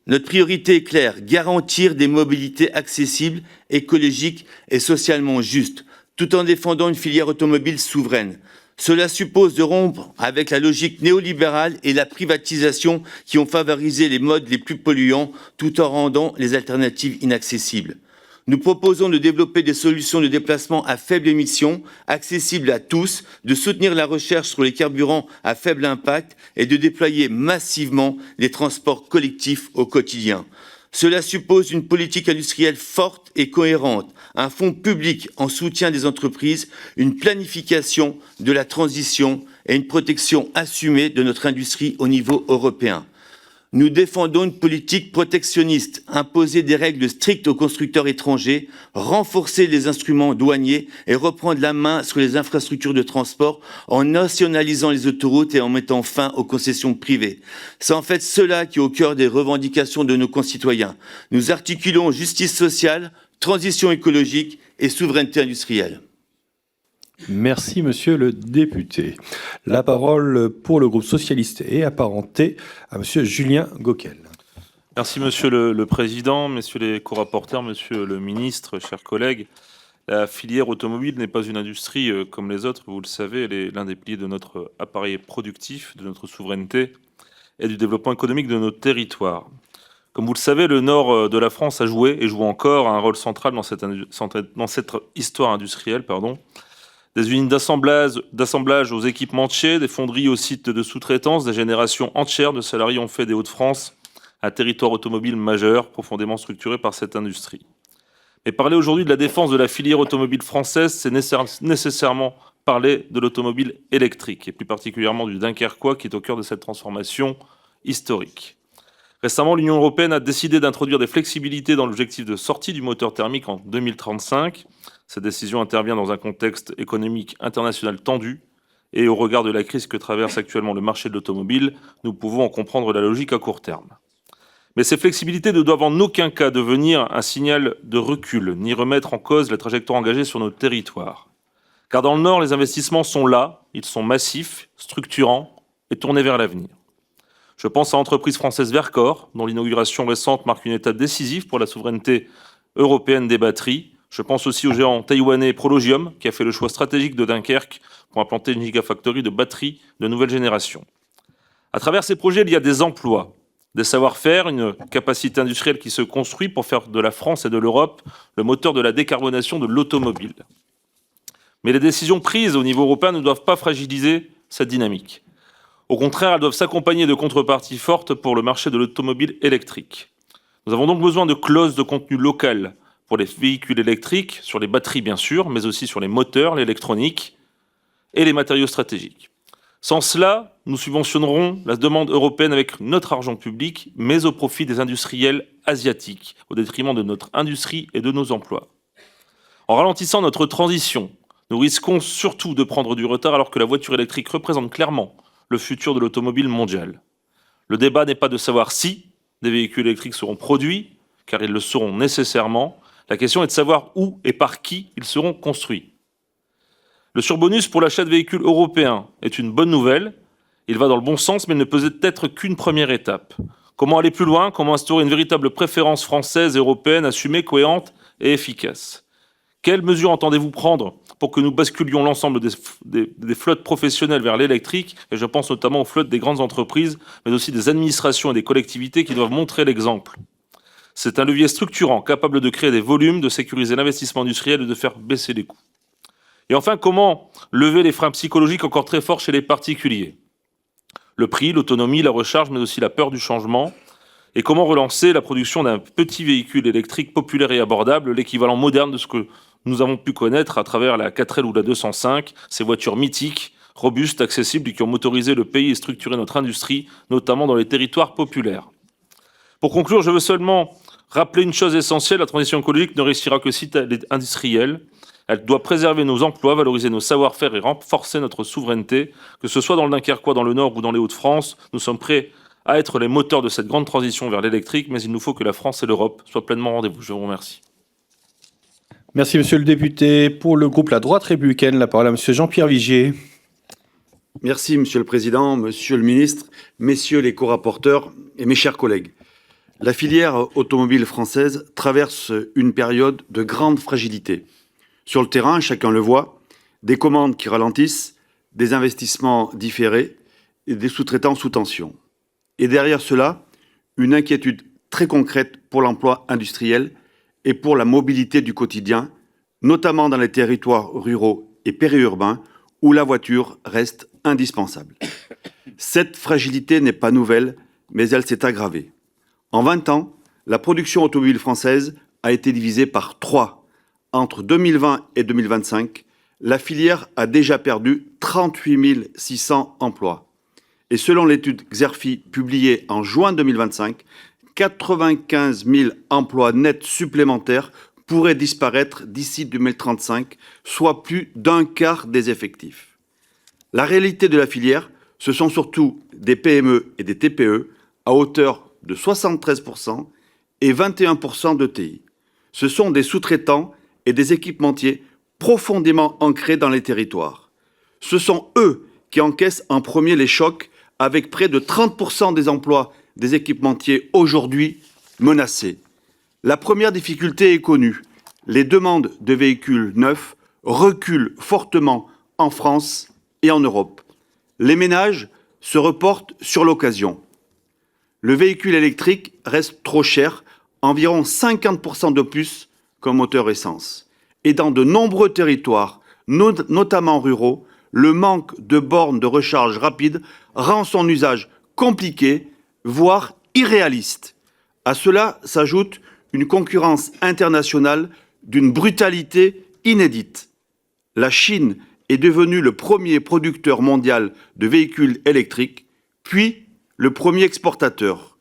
Notre priorité est claire, garantir des mobilités accessibles, écologiques et socialement justes, tout en défendant une filière automobile souveraine. Cela suppose de rompre avec la logique néolibérale et la privatisation qui ont favorisé les modes les plus polluants tout en rendant les alternatives inaccessibles. Nous proposons de développer des solutions de déplacement à faible émission, accessibles à tous, de soutenir la recherche sur les carburants à faible impact et de déployer massivement les transports collectifs au quotidien. Cela suppose une politique industrielle forte et cohérente, un fonds public en soutien des entreprises, une planification de la transition et une protection assumée de notre industrie au niveau européen. Nous défendons une politique protectionniste, imposer des règles strictes aux constructeurs étrangers, renforcer les instruments douaniers et reprendre la main sur les infrastructures de transport en nationalisant les autoroutes et en mettant fin aux concessions privées. C'est en fait cela qui est au cœur des revendications de nos concitoyens. Nous articulons justice sociale, transition écologique et souveraineté industrielle. Merci, monsieur le député. La parole pour le groupe socialiste et apparenté à monsieur Julien Gauquel. Merci, monsieur le président, messieurs les co-rapporteurs, monsieur le ministre, chers collègues. La filière automobile n'est pas une industrie comme les autres, vous le savez, elle est l'un des piliers de notre appareil productif, de notre souveraineté et du développement économique de nos territoires. Comme vous le savez, le nord de la France a joué et joue encore un rôle central dans cette histoire industrielle. Des usines d'assemblage aux équipementiers, des fonderies aux sites de sous-traitance, des générations entières de salariés ont fait des Hauts-de-France un territoire automobile majeur, profondément structuré par cette industrie. Mais parler aujourd'hui de la défense de la filière automobile française, c'est nécessairement parler de l'automobile électrique, et plus particulièrement du Dunkerquois qui est au cœur de cette transformation historique. Récemment, l'Union européenne a décidé d'introduire des flexibilités dans l'objectif de sortie du moteur thermique en 2035. Cette décision intervient dans un contexte économique international tendu et au regard de la crise que traverse actuellement le marché de l'automobile, nous pouvons en comprendre la logique à court terme. Mais ces flexibilités ne doivent en aucun cas devenir un signal de recul, ni remettre en cause la trajectoire engagée sur nos territoires. Car dans le Nord, les investissements sont là, ils sont massifs, structurants et tournés vers l'avenir. Je pense à l'entreprise française Verkor, dont l'inauguration récente marque une étape décisive pour la souveraineté européenne des batteries. Je pense aussi au géant taïwanais Prologium, qui a fait le choix stratégique de Dunkerque pour implanter une gigafactory de batteries de nouvelle génération. À travers ces projets, il y a des emplois, des savoir-faire, une capacité industrielle qui se construit pour faire de la France et de l'Europe le moteur de la décarbonation de l'automobile. Mais les décisions prises au niveau européen ne doivent pas fragiliser cette dynamique. Au contraire, elles doivent s'accompagner de contreparties fortes pour le marché de l'automobile électrique. Nous avons donc besoin de clauses de contenu local pour les véhicules électriques, sur les batteries bien sûr, mais aussi sur les moteurs, l'électronique et les matériaux stratégiques. Sans cela, nous subventionnerons la demande européenne avec notre argent public, mais au profit des industriels asiatiques, au détriment de notre industrie et de nos emplois. En ralentissant notre transition, nous risquons surtout de prendre du retard alors que la voiture électrique représente clairement le futur de l'automobile mondiale. Le débat n'est pas de savoir si des véhicules électriques seront produits, car ils le seront nécessairement. La question est de savoir où et par qui ils seront construits. Le surbonus pour l'achat de véhicules européens est une bonne nouvelle. Il va dans le bon sens, mais il ne peut être qu'une première étape. Comment aller plus loin? Comment instaurer une véritable préférence française et européenne assumée, cohérente et efficace? Quelles mesures entendez-vous prendre pour que nous basculions l'ensemble des flottes professionnelles vers l'électrique? Et je pense notamment aux flottes des grandes entreprises, mais aussi des administrations et des collectivités qui doivent montrer l'exemple. C'est un levier structurant, capable de créer des volumes, de sécuriser l'investissement industriel et de faire baisser les coûts. Et enfin, comment lever les freins psychologiques encore très forts chez les particuliers? Le prix, l'autonomie, la recharge, mais aussi la peur du changement. Et comment relancer la production d'un petit véhicule électrique populaire et abordable, l'équivalent moderne de ce que nous avons pu connaître à travers la 4L ou la 205, ces voitures mythiques, robustes, accessibles et qui ont motorisé le pays et structuré notre industrie, notamment dans les territoires populaires. Pour conclure, je veux seulement rappeler une chose essentielle, la transition écologique ne réussira que si elle est industrielle. Elle doit préserver nos emplois, valoriser nos savoir-faire et renforcer notre souveraineté. Que ce soit dans le Dunkerquois, dans le Nord ou dans les Hauts-de-France, nous sommes prêts à être les moteurs de cette grande transition vers l'électrique, mais il nous faut que la France et l'Europe soient pleinement au rendez-vous. Je vous remercie. Merci, monsieur le député. Pour le groupe La Droite Républicaine, la parole à monsieur Jean-Pierre Vigier. Merci, monsieur le président, monsieur le ministre, messieurs les co-rapporteurs et mes chers collègues. La filière automobile française traverse une période de grande fragilité. Sur le terrain, chacun le voit, des commandes qui ralentissent, des investissements différés et des sous-traitants sous tension. Et derrière cela, une inquiétude très concrète pour l'emploi industriel et pour la mobilité du quotidien, notamment dans les territoires ruraux et périurbains où la voiture reste indispensable. Cette fragilité n'est pas nouvelle, mais elle s'est aggravée. En 20 ans, la production automobile française a été divisée par 3. Entre 2020 et 2025, la filière a déjà perdu 38 600 emplois. Et selon l'étude Xerfi publiée en juin 2025, 95 000 emplois nets supplémentaires pourraient disparaître d'ici 2035, soit plus d'un quart des effectifs. La réalité de la filière, ce sont surtout des PME et des TPE à hauteur de 73% et 21% d'ETI. Ce sont des sous-traitants et des équipementiers profondément ancrés dans les territoires. Ce sont eux qui encaissent en premier les chocs, avec près de 30% des emplois des équipementiers aujourd'hui menacés. La première difficulté est connue. Les demandes de véhicules neufs reculent fortement en France et en Europe. Les ménages se reportent sur l'occasion. Le véhicule électrique reste trop cher, environ 50% de plus qu'un moteur essence. Et dans de nombreux territoires, notamment ruraux, le manque de bornes de recharge rapide rend son usage compliqué, voire irréaliste. À cela s'ajoute une concurrence internationale d'une brutalité inédite. La Chine est devenue le premier producteur mondial de véhicules électriques, puis le premier exportateur.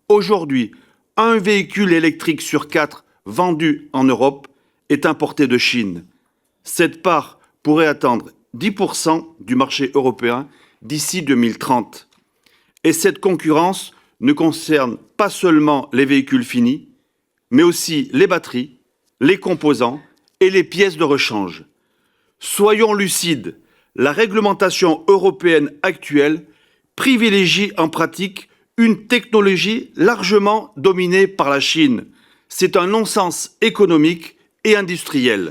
Aujourd'hui, un véhicule électrique sur 4 vendu en Europe est importé de Chine. Cette part pourrait atteindre 10% du marché européen d'ici 2030. Et cette concurrence ne concerne pas seulement les véhicules finis, mais aussi les batteries, les composants et les pièces de rechange. Soyons lucides, la réglementation européenne actuelle privilégie en pratique une technologie largement dominée par la Chine. C'est un non-sens économique et industriel.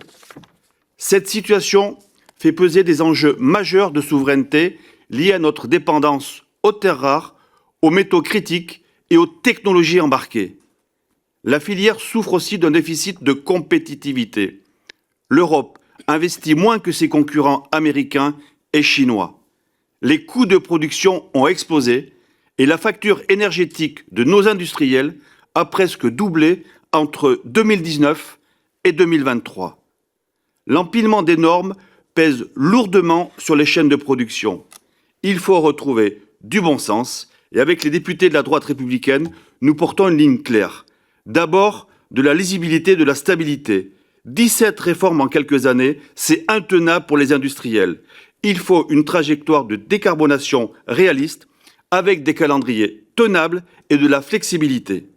Cette situation fait peser des enjeux majeurs de souveraineté liés à notre dépendance aux terres rares, aux métaux critiques et aux technologies embarquées. La filière souffre aussi d'un déficit de compétitivité. L'Europe investit moins que ses concurrents américains et chinois. Les coûts de production ont explosé et la facture énergétique de nos industriels a presque doublé entre 2019 et 2023. L'empilement des normes pèse lourdement sur les chaînes de production. Il faut retrouver du bon sens et avec les députés de la droite républicaine, nous portons une ligne claire. D'abord, de la lisibilité, de la stabilité. 17 réformes en quelques années, c'est intenable pour les industriels. Il faut une trajectoire de décarbonation réaliste avec des calendriers tenables et de la flexibilité.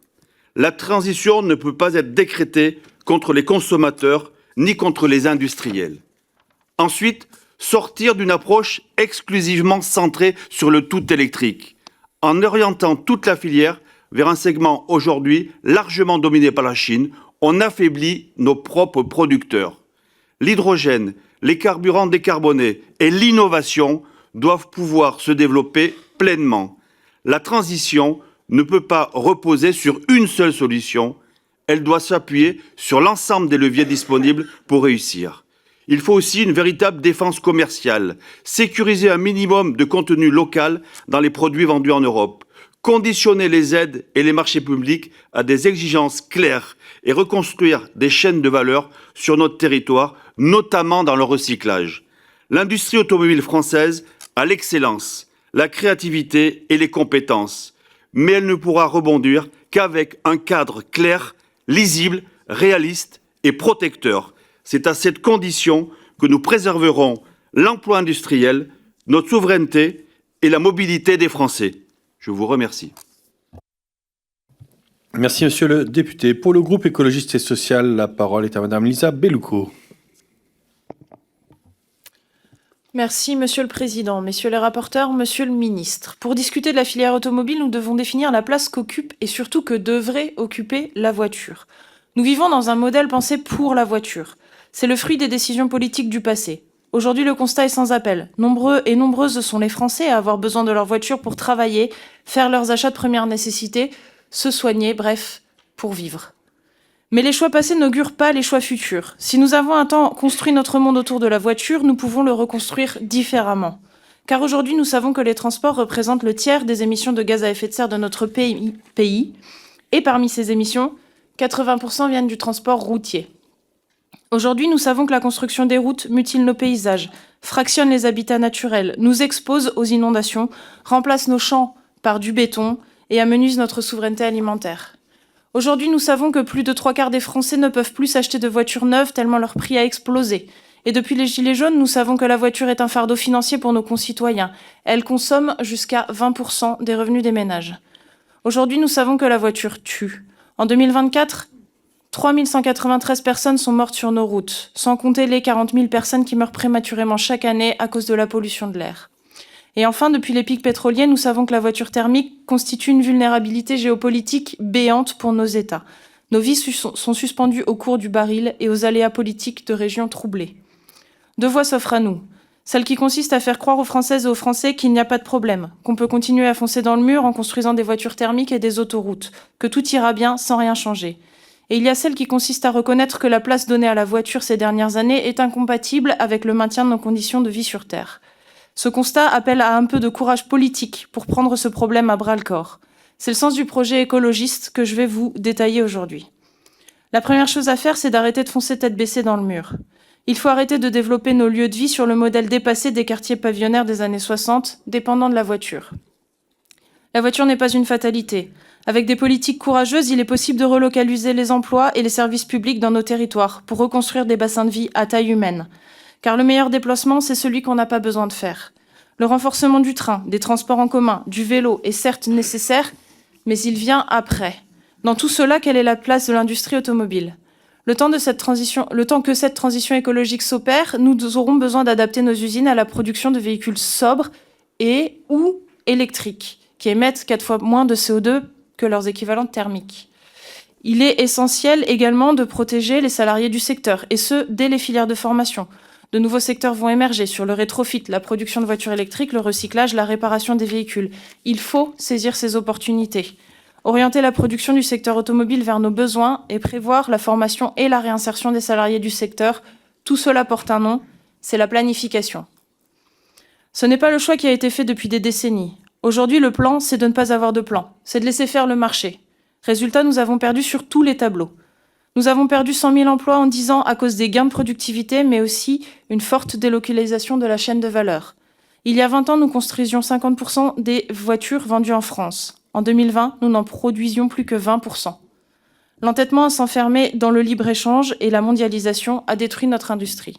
La transition ne peut pas être décrétée contre les consommateurs ni contre les industriels. Ensuite, sortir d'une approche exclusivement centrée sur le tout électrique, en orientant toute la filière vers un segment aujourd'hui largement dominé par la Chine, on affaiblit nos propres producteurs. L'hydrogène, les carburants décarbonés et l'innovation doivent pouvoir se développer pleinement. La transition ne peut pas reposer sur une seule solution, elle doit s'appuyer sur l'ensemble des leviers disponibles pour réussir. Il faut aussi une véritable défense commerciale, sécuriser un minimum de contenu local dans les produits vendus en Europe, conditionner les aides et les marchés publics à des exigences claires et reconstruire des chaînes de valeur sur notre territoire, notamment dans le recyclage. L'industrie automobile française a l'excellence, la créativité et les compétences, mais elle ne pourra rebondir qu'avec un cadre clair, lisible, réaliste et protecteur. C'est à cette condition que nous préserverons l'emploi industriel, notre souveraineté et la mobilité des Français. Je vous remercie. Merci, monsieur le député. Pour le groupe écologiste et social, la parole est à madame Lisa Bellouko. Merci, Monsieur le Président, Messieurs les rapporteurs, Monsieur le Ministre. Pour discuter de la filière automobile, nous devons définir la place qu'occupe et surtout que devrait occuper la voiture. Nous vivons dans un modèle pensé pour la voiture. C'est le fruit des décisions politiques du passé. Aujourd'hui, le constat est sans appel. Nombreux et nombreuses sont les Français à avoir besoin de leur voiture pour travailler, faire leurs achats de première nécessité, se soigner, bref, pour vivre. Mais les choix passés n'augurent pas les choix futurs. Si nous avons un temps construit notre monde autour de la voiture, nous pouvons le reconstruire différemment. Car aujourd'hui, nous savons que les transports représentent le tiers des émissions de gaz à effet de serre de notre pays. Et parmi ces émissions, 80% viennent du transport routier. Aujourd'hui, nous savons que la construction des routes mutile nos paysages, fractionne les habitats naturels, nous expose aux inondations, remplace nos champs par du béton et amenuise notre souveraineté alimentaire. Aujourd'hui, nous savons que plus de 3/4 des Français ne peuvent plus s'acheter de voitures neuves tellement leur prix a explosé. Et depuis les Gilets jaunes, nous savons que la voiture est un fardeau financier pour nos concitoyens. Elle consomme jusqu'à 20% des revenus des ménages. Aujourd'hui, nous savons que la voiture tue. En 2024, 3193 personnes sont mortes sur nos routes, sans compter les 40 000 personnes qui meurent prématurément chaque année à cause de la pollution de l'air. Et enfin, depuis les pics pétroliers, nous savons que la voiture thermique constitue une vulnérabilité géopolitique béante pour nos États. Nos vies sont suspendues au cours du baril et aux aléas politiques de régions troublées. Deux voies s'offrent à nous. Celle qui consiste à faire croire aux Françaises et aux Français qu'il n'y a pas de problème, qu'on peut continuer à foncer dans le mur en construisant des voitures thermiques et des autoroutes, que tout ira bien sans rien changer. Et il y a celle qui consiste à reconnaître que la place donnée à la voiture ces dernières années est incompatible avec le maintien de nos conditions de vie sur Terre. Ce constat appelle à un peu de courage politique pour prendre ce problème à bras-le-corps. C'est le sens du projet écologiste que je vais vous détailler aujourd'hui. La première chose à faire, c'est d'arrêter de foncer tête baissée dans le mur. Il faut arrêter de développer nos lieux de vie sur le modèle dépassé des quartiers pavillonnaires des années 60, dépendant de la voiture. La voiture n'est pas une fatalité. Avec des politiques courageuses, il est possible de relocaliser les emplois et les services publics dans nos territoires pour reconstruire des bassins de vie à taille humaine. Car le meilleur déplacement, c'est celui qu'on n'a pas besoin de faire. Le renforcement du train, des transports en commun, du vélo est certes nécessaire, mais il vient après. Dans tout cela, quelle est la place de l'industrie automobile ? Le temps que cette transition écologique s'opère, nous aurons besoin d'adapter nos usines à la production de véhicules sobres et ou électriques, qui émettent 4 fois moins de CO2 que leurs équivalents thermiques. Il est essentiel également de protéger les salariés du secteur, et ce, dès les filières de formation. De nouveaux secteurs vont émerger sur le rétrofit, la production de voitures électriques, le recyclage, la réparation des véhicules. Il faut saisir ces opportunités. Orienter la production du secteur automobile vers nos besoins et prévoir la formation et la réinsertion des salariés du secteur, tout cela porte un nom, c'est la planification. Ce n'est pas le choix qui a été fait depuis des décennies. Aujourd'hui, le plan, c'est de ne pas avoir de plan, c'est de laisser faire le marché. Résultat, nous avons perdu sur tous les tableaux. Nous avons perdu 100 000 emplois en 10 ans à cause des gains de productivité, mais aussi une forte délocalisation de la chaîne de valeur. Il y a 20 ans, nous construisions 50% des voitures vendues en France. En 2020, nous n'en produisions plus que 20%. L'entêtement à s'enfermer dans le libre-échange et la mondialisation a détruit notre industrie.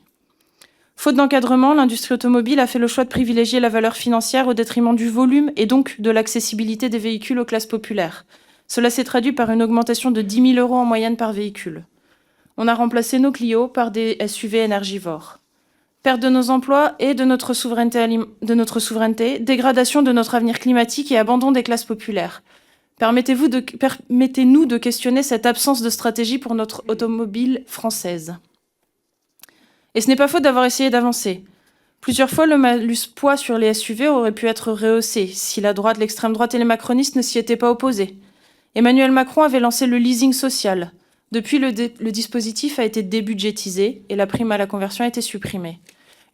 Faute d'encadrement, l'industrie automobile a fait le choix de privilégier la valeur financière au détriment du volume et donc de l'accessibilité des véhicules aux classes populaires. Cela s'est traduit par une augmentation de 10 000 € en moyenne par véhicule. On a remplacé nos Clio par des SUV énergivores. Perte de nos emplois et de notre souveraineté, dégradation de notre avenir climatique et abandon des classes populaires. Permettez-nous de questionner cette absence de stratégie pour notre automobile française. Et ce n'est pas faute d'avoir essayé d'avancer. Plusieurs fois, le malus poids sur les SUV aurait pu être rehaussé si la droite, l'extrême droite et les macronistes ne s'y étaient pas opposés. Emmanuel Macron avait lancé le leasing social. Depuis, le dispositif a été débudgétisé et la prime à la conversion a été supprimée.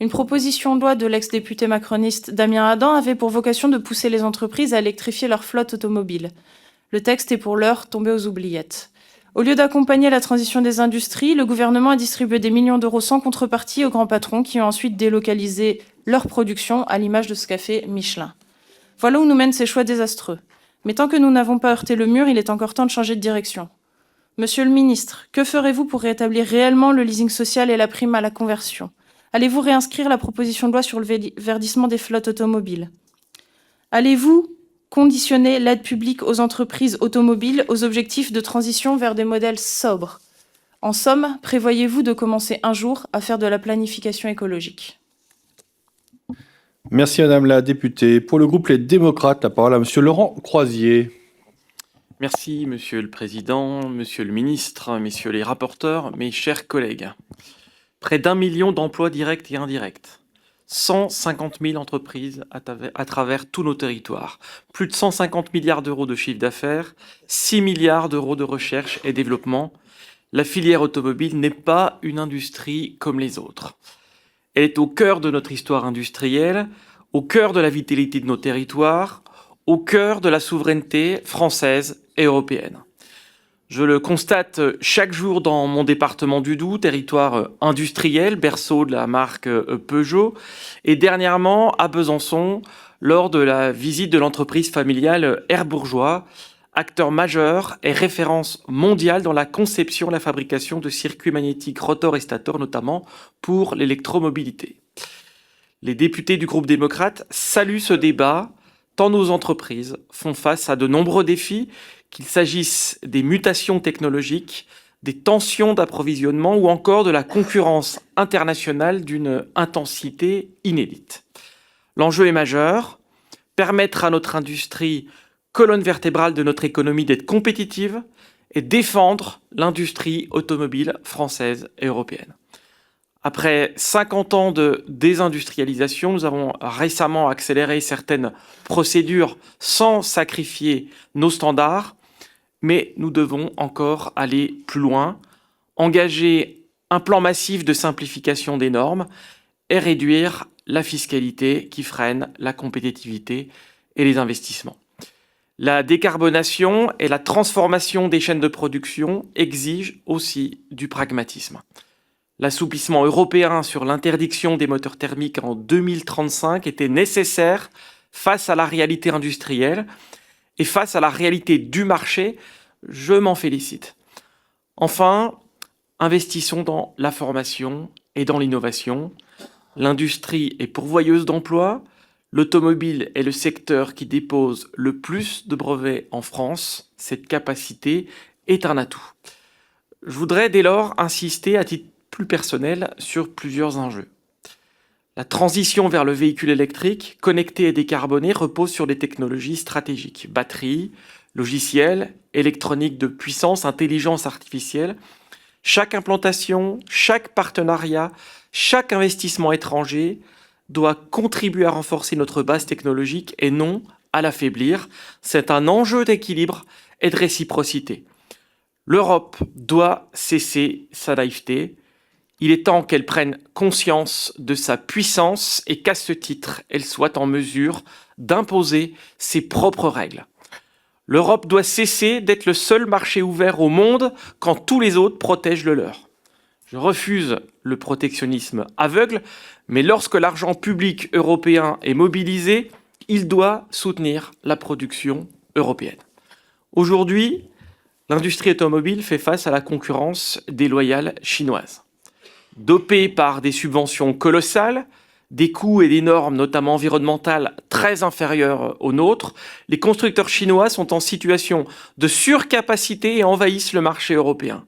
Une proposition de loi de l'ex-député macroniste Damien Adam avait pour vocation de pousser les entreprises à électrifier leur flotte automobile. Le texte est pour l'heure tombé aux oubliettes. Au lieu d'accompagner la transition des industries, le gouvernement a distribué des millions d'euros sans contrepartie aux grands patrons qui ont ensuite délocalisé leur production à l'image de ce qu'a fait Michelin. Voilà où nous mènent ces choix désastreux. Mais tant que nous n'avons pas heurté le mur, il est encore temps de changer de direction. Monsieur le ministre, que ferez-vous pour rétablir réellement le leasing social et la prime à la conversion ? Allez-vous réinscrire la proposition de loi sur le verdissement des flottes automobiles ? Allez-vous conditionner l'aide publique aux entreprises automobiles aux objectifs de transition vers des modèles sobres ? En somme, prévoyez-vous de commencer un jour à faire de la planification écologique ? Merci Madame la députée. Pour le groupe Les Démocrates, la parole à Monsieur Laurent Croisier. Merci Monsieur le Président, Monsieur le Ministre, Messieurs les rapporteurs, mes chers collègues. près d'1 million d'emplois directs et indirects, 150 000 entreprises à travers tous nos territoires, plus de 150 milliards d'euros de chiffre d'affaires, 6 milliards d'euros de recherche et développement. La filière automobile n'est pas une industrie comme les autres. Elle est au cœur de notre histoire industrielle, au cœur de la vitalité de nos territoires, au cœur de la souveraineté française et européenne. Je le constate chaque jour dans mon département du Doubs, territoire industriel, berceau de la marque Peugeot, et dernièrement à Besançon, lors de la visite de l'entreprise familiale Air Bourgeois, acteur majeur et référence mondiale dans la conception et la fabrication de circuits magnétiques rotor et stator, notamment pour l'électromobilité. Les députés du groupe démocrate saluent ce débat, tant nos entreprises font face à de nombreux défis, qu'il s'agisse des mutations technologiques, des tensions d'approvisionnement ou encore de la concurrence internationale d'une intensité inédite. L'enjeu est majeur, permettre à notre industrie, colonne vertébrale de notre économie, d'être compétitive et défendre l'industrie automobile française et européenne. Après 50 ans de désindustrialisation, nous avons récemment accéléré certaines procédures sans sacrifier nos standards, mais nous devons encore aller plus loin, engager un plan massif de simplification des normes et réduire la fiscalité qui freine la compétitivité et les investissements. La décarbonation et la transformation des chaînes de production exigent aussi du pragmatisme. L'assouplissement européen sur l'interdiction des moteurs thermiques en 2035 était nécessaire face à la réalité industrielle et face à la réalité du marché. Je m'en félicite. Enfin, investissons dans la formation et dans l'innovation. L'industrie est pourvoyeuse d'emplois. L'automobile est le secteur qui dépose le plus de brevets en France. Cette capacité est un atout. Je voudrais dès lors insister à titre plus personnel sur plusieurs enjeux. La transition vers le véhicule électrique, connecté et décarboné, repose sur des technologies stratégiques. Batterie, logiciels, électronique de puissance, intelligence artificielle. Chaque implantation, chaque partenariat, chaque investissement étranger doit contribuer à renforcer notre base technologique et non à l'affaiblir. C'est un enjeu d'équilibre et de réciprocité. L'Europe doit cesser sa naïveté. Il est temps qu'elle prenne conscience de sa puissance et qu'à ce titre, elle soit en mesure d'imposer ses propres règles. L'Europe doit cesser d'être le seul marché ouvert au monde quand tous les autres protègent le leur. Je refuse le protectionnisme aveugle, mais lorsque l'argent public européen est mobilisé, il doit soutenir la production européenne. Aujourd'hui, l'industrie automobile fait face à la concurrence déloyale chinoise. Dopée par des subventions colossales, des coûts et des normes, notamment environnementales, très inférieurs aux nôtres, les constructeurs chinois sont en situation de surcapacité et envahissent le marché européen.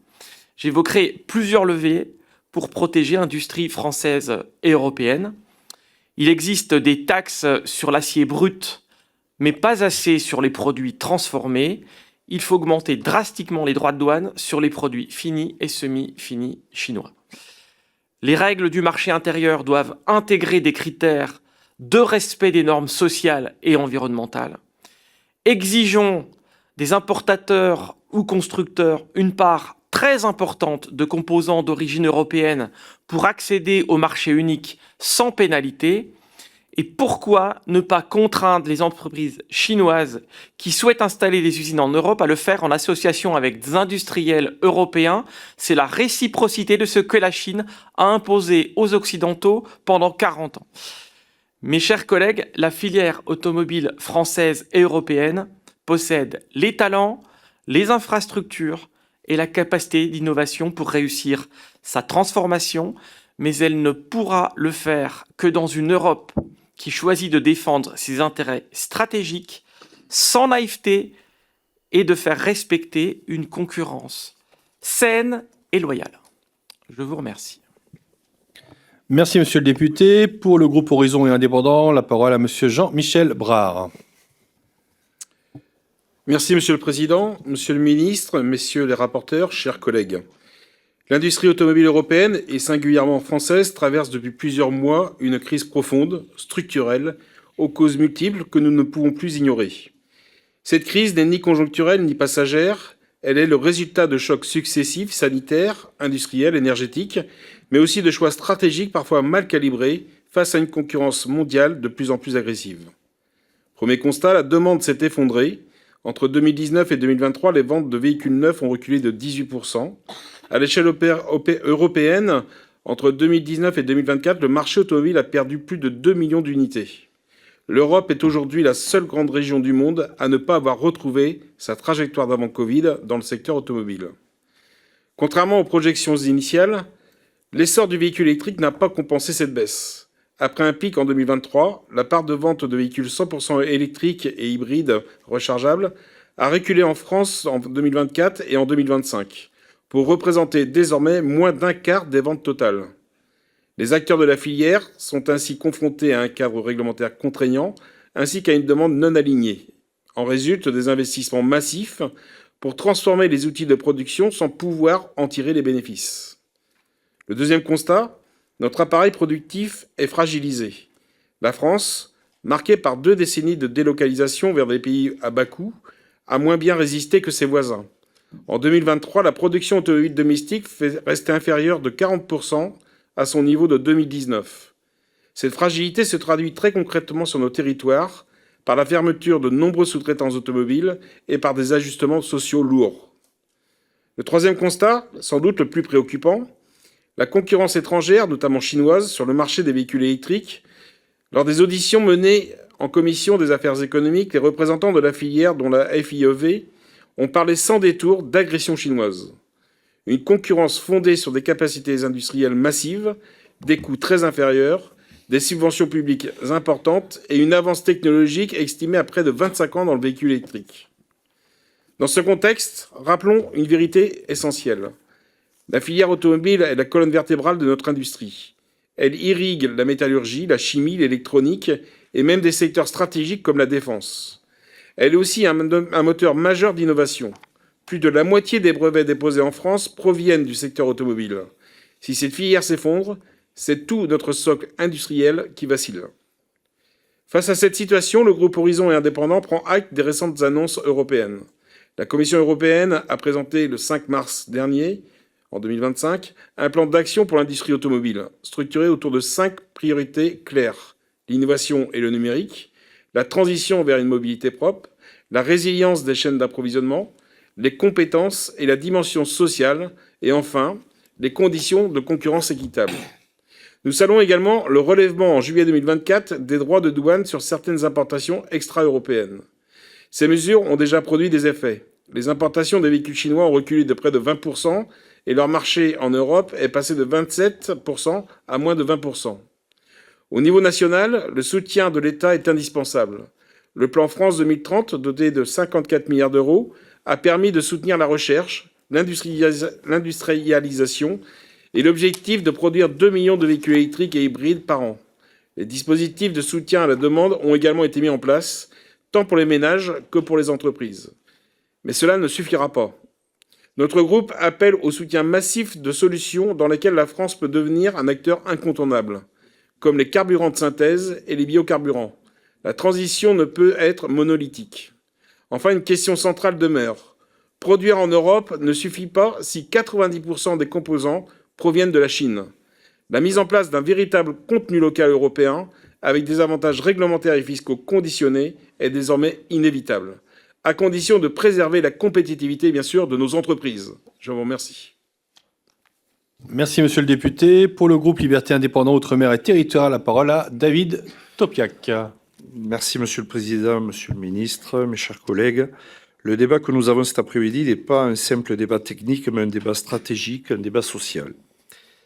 J'évoquerai plusieurs leviers pour protéger l'industrie française et européenne. Il existe des taxes sur l'acier brut, mais pas assez sur les produits transformés. Il faut augmenter drastiquement les droits de douane sur les produits finis et semi-finis chinois. Les règles du marché intérieur doivent intégrer des critères de respect des normes sociales et environnementales. Exigeons des importateurs ou constructeurs une part très importante de composants d'origine européenne pour accéder au marché unique sans pénalité. Et pourquoi ne pas contraindre les entreprises chinoises qui souhaitent installer des usines en Europe à le faire en association avec des industriels européens? C'est la réciprocité de ce que la Chine a imposé aux Occidentaux pendant 40 ans. Mes chers collègues, la filière automobile française et européenne possède les talents, les infrastructures et la capacité d'innovation pour réussir sa transformation, mais elle ne pourra le faire que dans une Europe qui choisit de défendre ses intérêts stratégiques sans naïveté et de faire respecter une concurrence saine et loyale. Je vous remercie. Merci, monsieur le député. Pour le groupe Horizon et Indépendants, la parole à monsieur Jean-Michel Brard. Merci, Monsieur le Président, Monsieur le Ministre, Messieurs les rapporteurs, chers collègues. L'industrie automobile européenne, et singulièrement française, traverse depuis plusieurs mois une crise profonde, structurelle, aux causes multiples que nous ne pouvons plus ignorer. Cette crise n'est ni conjoncturelle ni passagère, elle est le résultat de chocs successifs sanitaires, industriels, énergétiques, mais aussi de choix stratégiques parfois mal calibrés face à une concurrence mondiale de plus en plus agressive. Premier constat, la demande s'est effondrée. Entre 2019 et 2023, les ventes de véhicules neufs ont reculé de 18%. À l'échelle européenne, entre 2019 et 2024, le marché automobile a perdu plus de 2 millions d'unités. L'Europe est aujourd'hui la seule grande région du monde à ne pas avoir retrouvé sa trajectoire d'avant Covid dans le secteur automobile. Contrairement aux projections initiales, l'essor du véhicule électrique n'a pas compensé cette baisse. Après un pic en 2023, la part de vente de véhicules 100% électriques et hybrides rechargeables a reculé en France en 2024 et en 2025, pour représenter désormais moins d'un quart des ventes totales. Les acteurs de la filière sont ainsi confrontés à un cadre réglementaire contraignant ainsi qu'à une demande non alignée. En résulte des investissements massifs pour transformer les outils de production sans pouvoir en tirer les bénéfices. Le deuxième constat, notre appareil productif est fragilisé. La France, marquée par 2 décennies de délocalisation vers des pays à bas coût, a moins bien résisté que ses voisins. En 2023, la production automobile domestique restait inférieure de 40% à son niveau de 2019. Cette fragilité se traduit très concrètement sur nos territoires par la fermeture de nombreux sous-traitants automobiles et par des ajustements sociaux lourds. Le troisième constat, sans doute le plus préoccupant, la concurrence étrangère, notamment chinoise, sur le marché des véhicules électriques. Lors des auditions menées en commission des affaires économiques, les représentants de la filière, dont la FIEV, ont parlé sans détour d'agression chinoise. Une concurrence fondée sur des capacités industrielles massives, des coûts très inférieurs, des subventions publiques importantes et une avance technologique estimée à près de 25 ans dans le véhicule électrique. Dans ce contexte, rappelons une vérité essentielle. La filière automobile est la colonne vertébrale de notre industrie. Elle irrigue la métallurgie, la chimie, l'électronique et même des secteurs stratégiques comme la défense. Elle est aussi un moteur majeur d'innovation. Plus de la moitié des brevets déposés en France proviennent du secteur automobile. Si cette filière s'effondre, c'est tout notre socle industriel qui vacille. Face à cette situation, le groupe Horizon et Indépendants prend acte des récentes annonces européennes. La Commission européenne a présenté le 5 mars dernier, en 2025, un plan d'action pour l'industrie automobile, structuré autour de 5 priorités claires. L'innovation et le numérique, la transition vers une mobilité propre, la résilience des chaînes d'approvisionnement, les compétences et la dimension sociale, et enfin, les conditions de concurrence équitable. Nous saluons également le relèvement en juillet 2024 des droits de douane sur certaines importations extra-européennes. Ces mesures ont déjà produit des effets. Les importations des véhicules chinois ont reculé de près de 20% et leur marché en Europe est passé de 27% à moins de 20%. Au niveau national, le soutien de l'État est indispensable. Le plan France 2030, doté de 54 milliards d'euros, a permis de soutenir la recherche, l'industrialisation et l'objectif de produire 2 millions de véhicules électriques et hybrides par an. Les dispositifs de soutien à la demande ont également été mis en place, tant pour les ménages que pour les entreprises. Mais cela ne suffira pas. Notre groupe appelle au soutien massif de solutions dans lesquelles la France peut devenir un acteur incontournable, comme les carburants de synthèse et les biocarburants. La transition ne peut être monolithique. Enfin, une question centrale demeure. Produire en Europe ne suffit pas si 90% des composants proviennent de la Chine. La mise en place d'un véritable contenu local européen, avec des avantages réglementaires et fiscaux conditionnés, est désormais inévitable, à condition de préserver la compétitivité, bien sûr, de nos entreprises. Je vous remercie. Merci, monsieur le député. Pour le groupe Liberté Indépendant Outre-mer et Territoire, la parole à David Topiak. Merci, monsieur le président, monsieur le ministre, mes chers collègues. Le débat que nous avons cet après-midi n'est pas un simple débat technique, mais un débat stratégique, un débat social.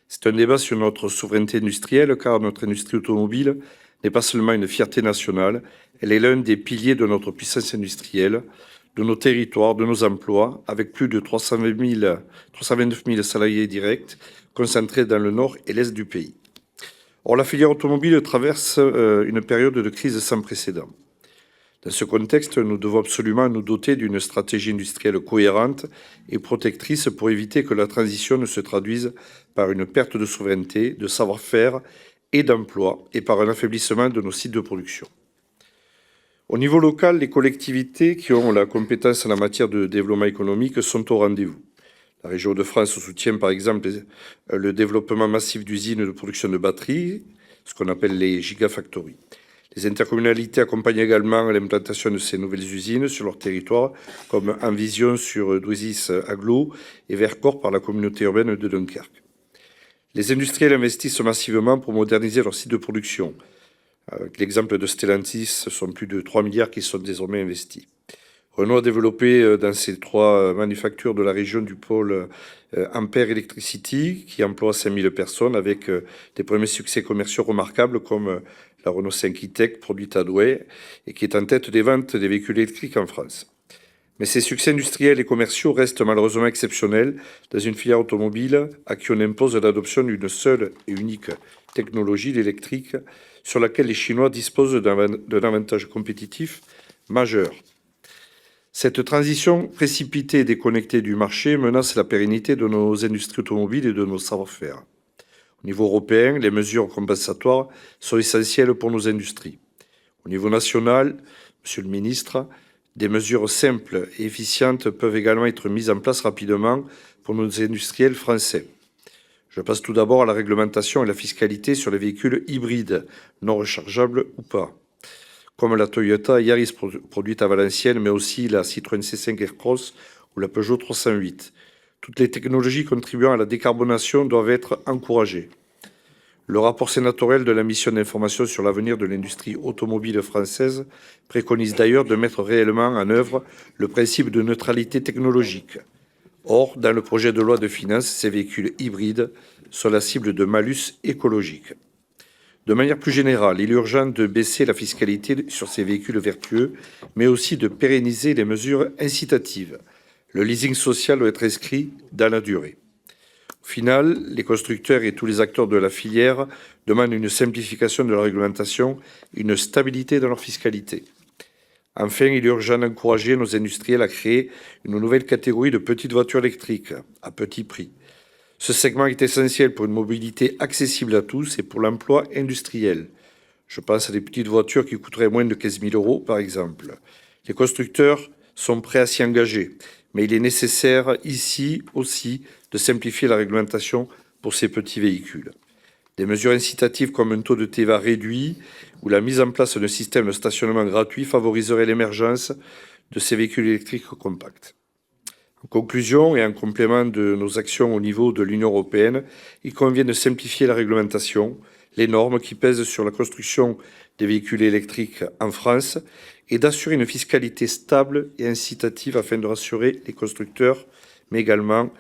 C'est un débat sur notre souveraineté industrielle, car notre industrie automobile n'est pas seulement une fierté nationale, elle est l'un des piliers de notre puissance industrielle, de nos territoires, de nos emplois, avec plus de 329 000 salariés directs concentrés dans le nord et l'est du pays. Or, la filière automobile traverse une période de crise sans précédent. Dans ce contexte, nous devons absolument nous doter d'une stratégie industrielle cohérente et protectrice pour éviter que la transition ne se traduise par une perte de souveraineté, de savoir-faire et d'emplois et par un affaiblissement de nos sites de production. Au niveau local, les collectivités qui ont la compétence en la matière de développement économique sont au rendez-vous. La région de France soutient par exemple le développement massif d'usines de production de batteries, ce qu'on appelle les gigafactories. Les intercommunalités accompagnent également l'implantation de ces nouvelles usines sur leur territoire, comme Envision sur Douisis Aglo et Vercors par la communauté urbaine de Dunkerque. Les industriels investissent massivement pour moderniser leurs sites de production. Avec l'exemple de Stellantis, ce sont plus de 3 milliards qui sont désormais investis. Renault a développé dans ces 3 manufactures de la région du pôle Ampère Electricity, qui emploie 5000 personnes avec des premiers succès commerciaux remarquables comme la Renault 5 e-Tech produite à Douai et qui est en tête des ventes des véhicules électriques en France. Mais ces succès industriels et commerciaux restent malheureusement exceptionnels dans une filière automobile à qui on impose l'adoption d'une seule et unique technologie, l'électrique, sur laquelle les Chinois disposent d'un avantage compétitif majeur. Cette transition précipitée et déconnectée du marché menace la pérennité de nos industries automobiles et de nos savoir-faire. Au niveau européen, les mesures compensatoires sont essentielles pour nos industries. Au niveau national, Monsieur le ministre, des mesures simples et efficientes peuvent également être mises en place rapidement pour nos industriels français. Je passe tout d'abord à la réglementation et la fiscalité sur les véhicules hybrides, non rechargeables ou pas, comme la Toyota Yaris produite à Valenciennes, mais aussi la Citroën C5 Aircross ou la Peugeot 308. Toutes les technologies contribuant à la décarbonation doivent être encouragées. Le rapport sénatorial de la mission d'information sur l'avenir de l'industrie automobile française préconise d'ailleurs de mettre réellement en œuvre le principe de neutralité technologique. Or, dans le projet de loi de finances, ces véhicules hybrides sont la cible de malus écologiques. De manière plus générale, il est urgent de baisser la fiscalité sur ces véhicules vertueux, mais aussi de pérenniser les mesures incitatives. Le leasing social doit être inscrit dans la durée. Au final, les constructeurs et tous les acteurs de la filière demandent une simplification de la réglementation et une stabilité dans leur fiscalité. Enfin, il est urgent d'encourager nos industriels à créer une nouvelle catégorie de petites voitures électriques à petit prix. Ce segment est essentiel pour une mobilité accessible à tous et pour l'emploi industriel. Je pense à des petites voitures qui coûteraient moins de 15 000 €, par exemple. Les constructeurs sont prêts à s'y engager, mais il est nécessaire ici aussi de simplifier la réglementation pour ces petits véhicules. Des mesures incitatives comme un taux de TVA réduit ou la mise en place d'un système de stationnement gratuit favoriseraient l'émergence de ces véhicules électriques compacts. En conclusion et en complément de nos actions au niveau de l'Union européenne, il convient de simplifier la réglementation, les normes qui pèsent sur la construction des véhicules électriques en France et d'assurer une fiscalité stable et incitative afin de rassurer les constructeurs, mais également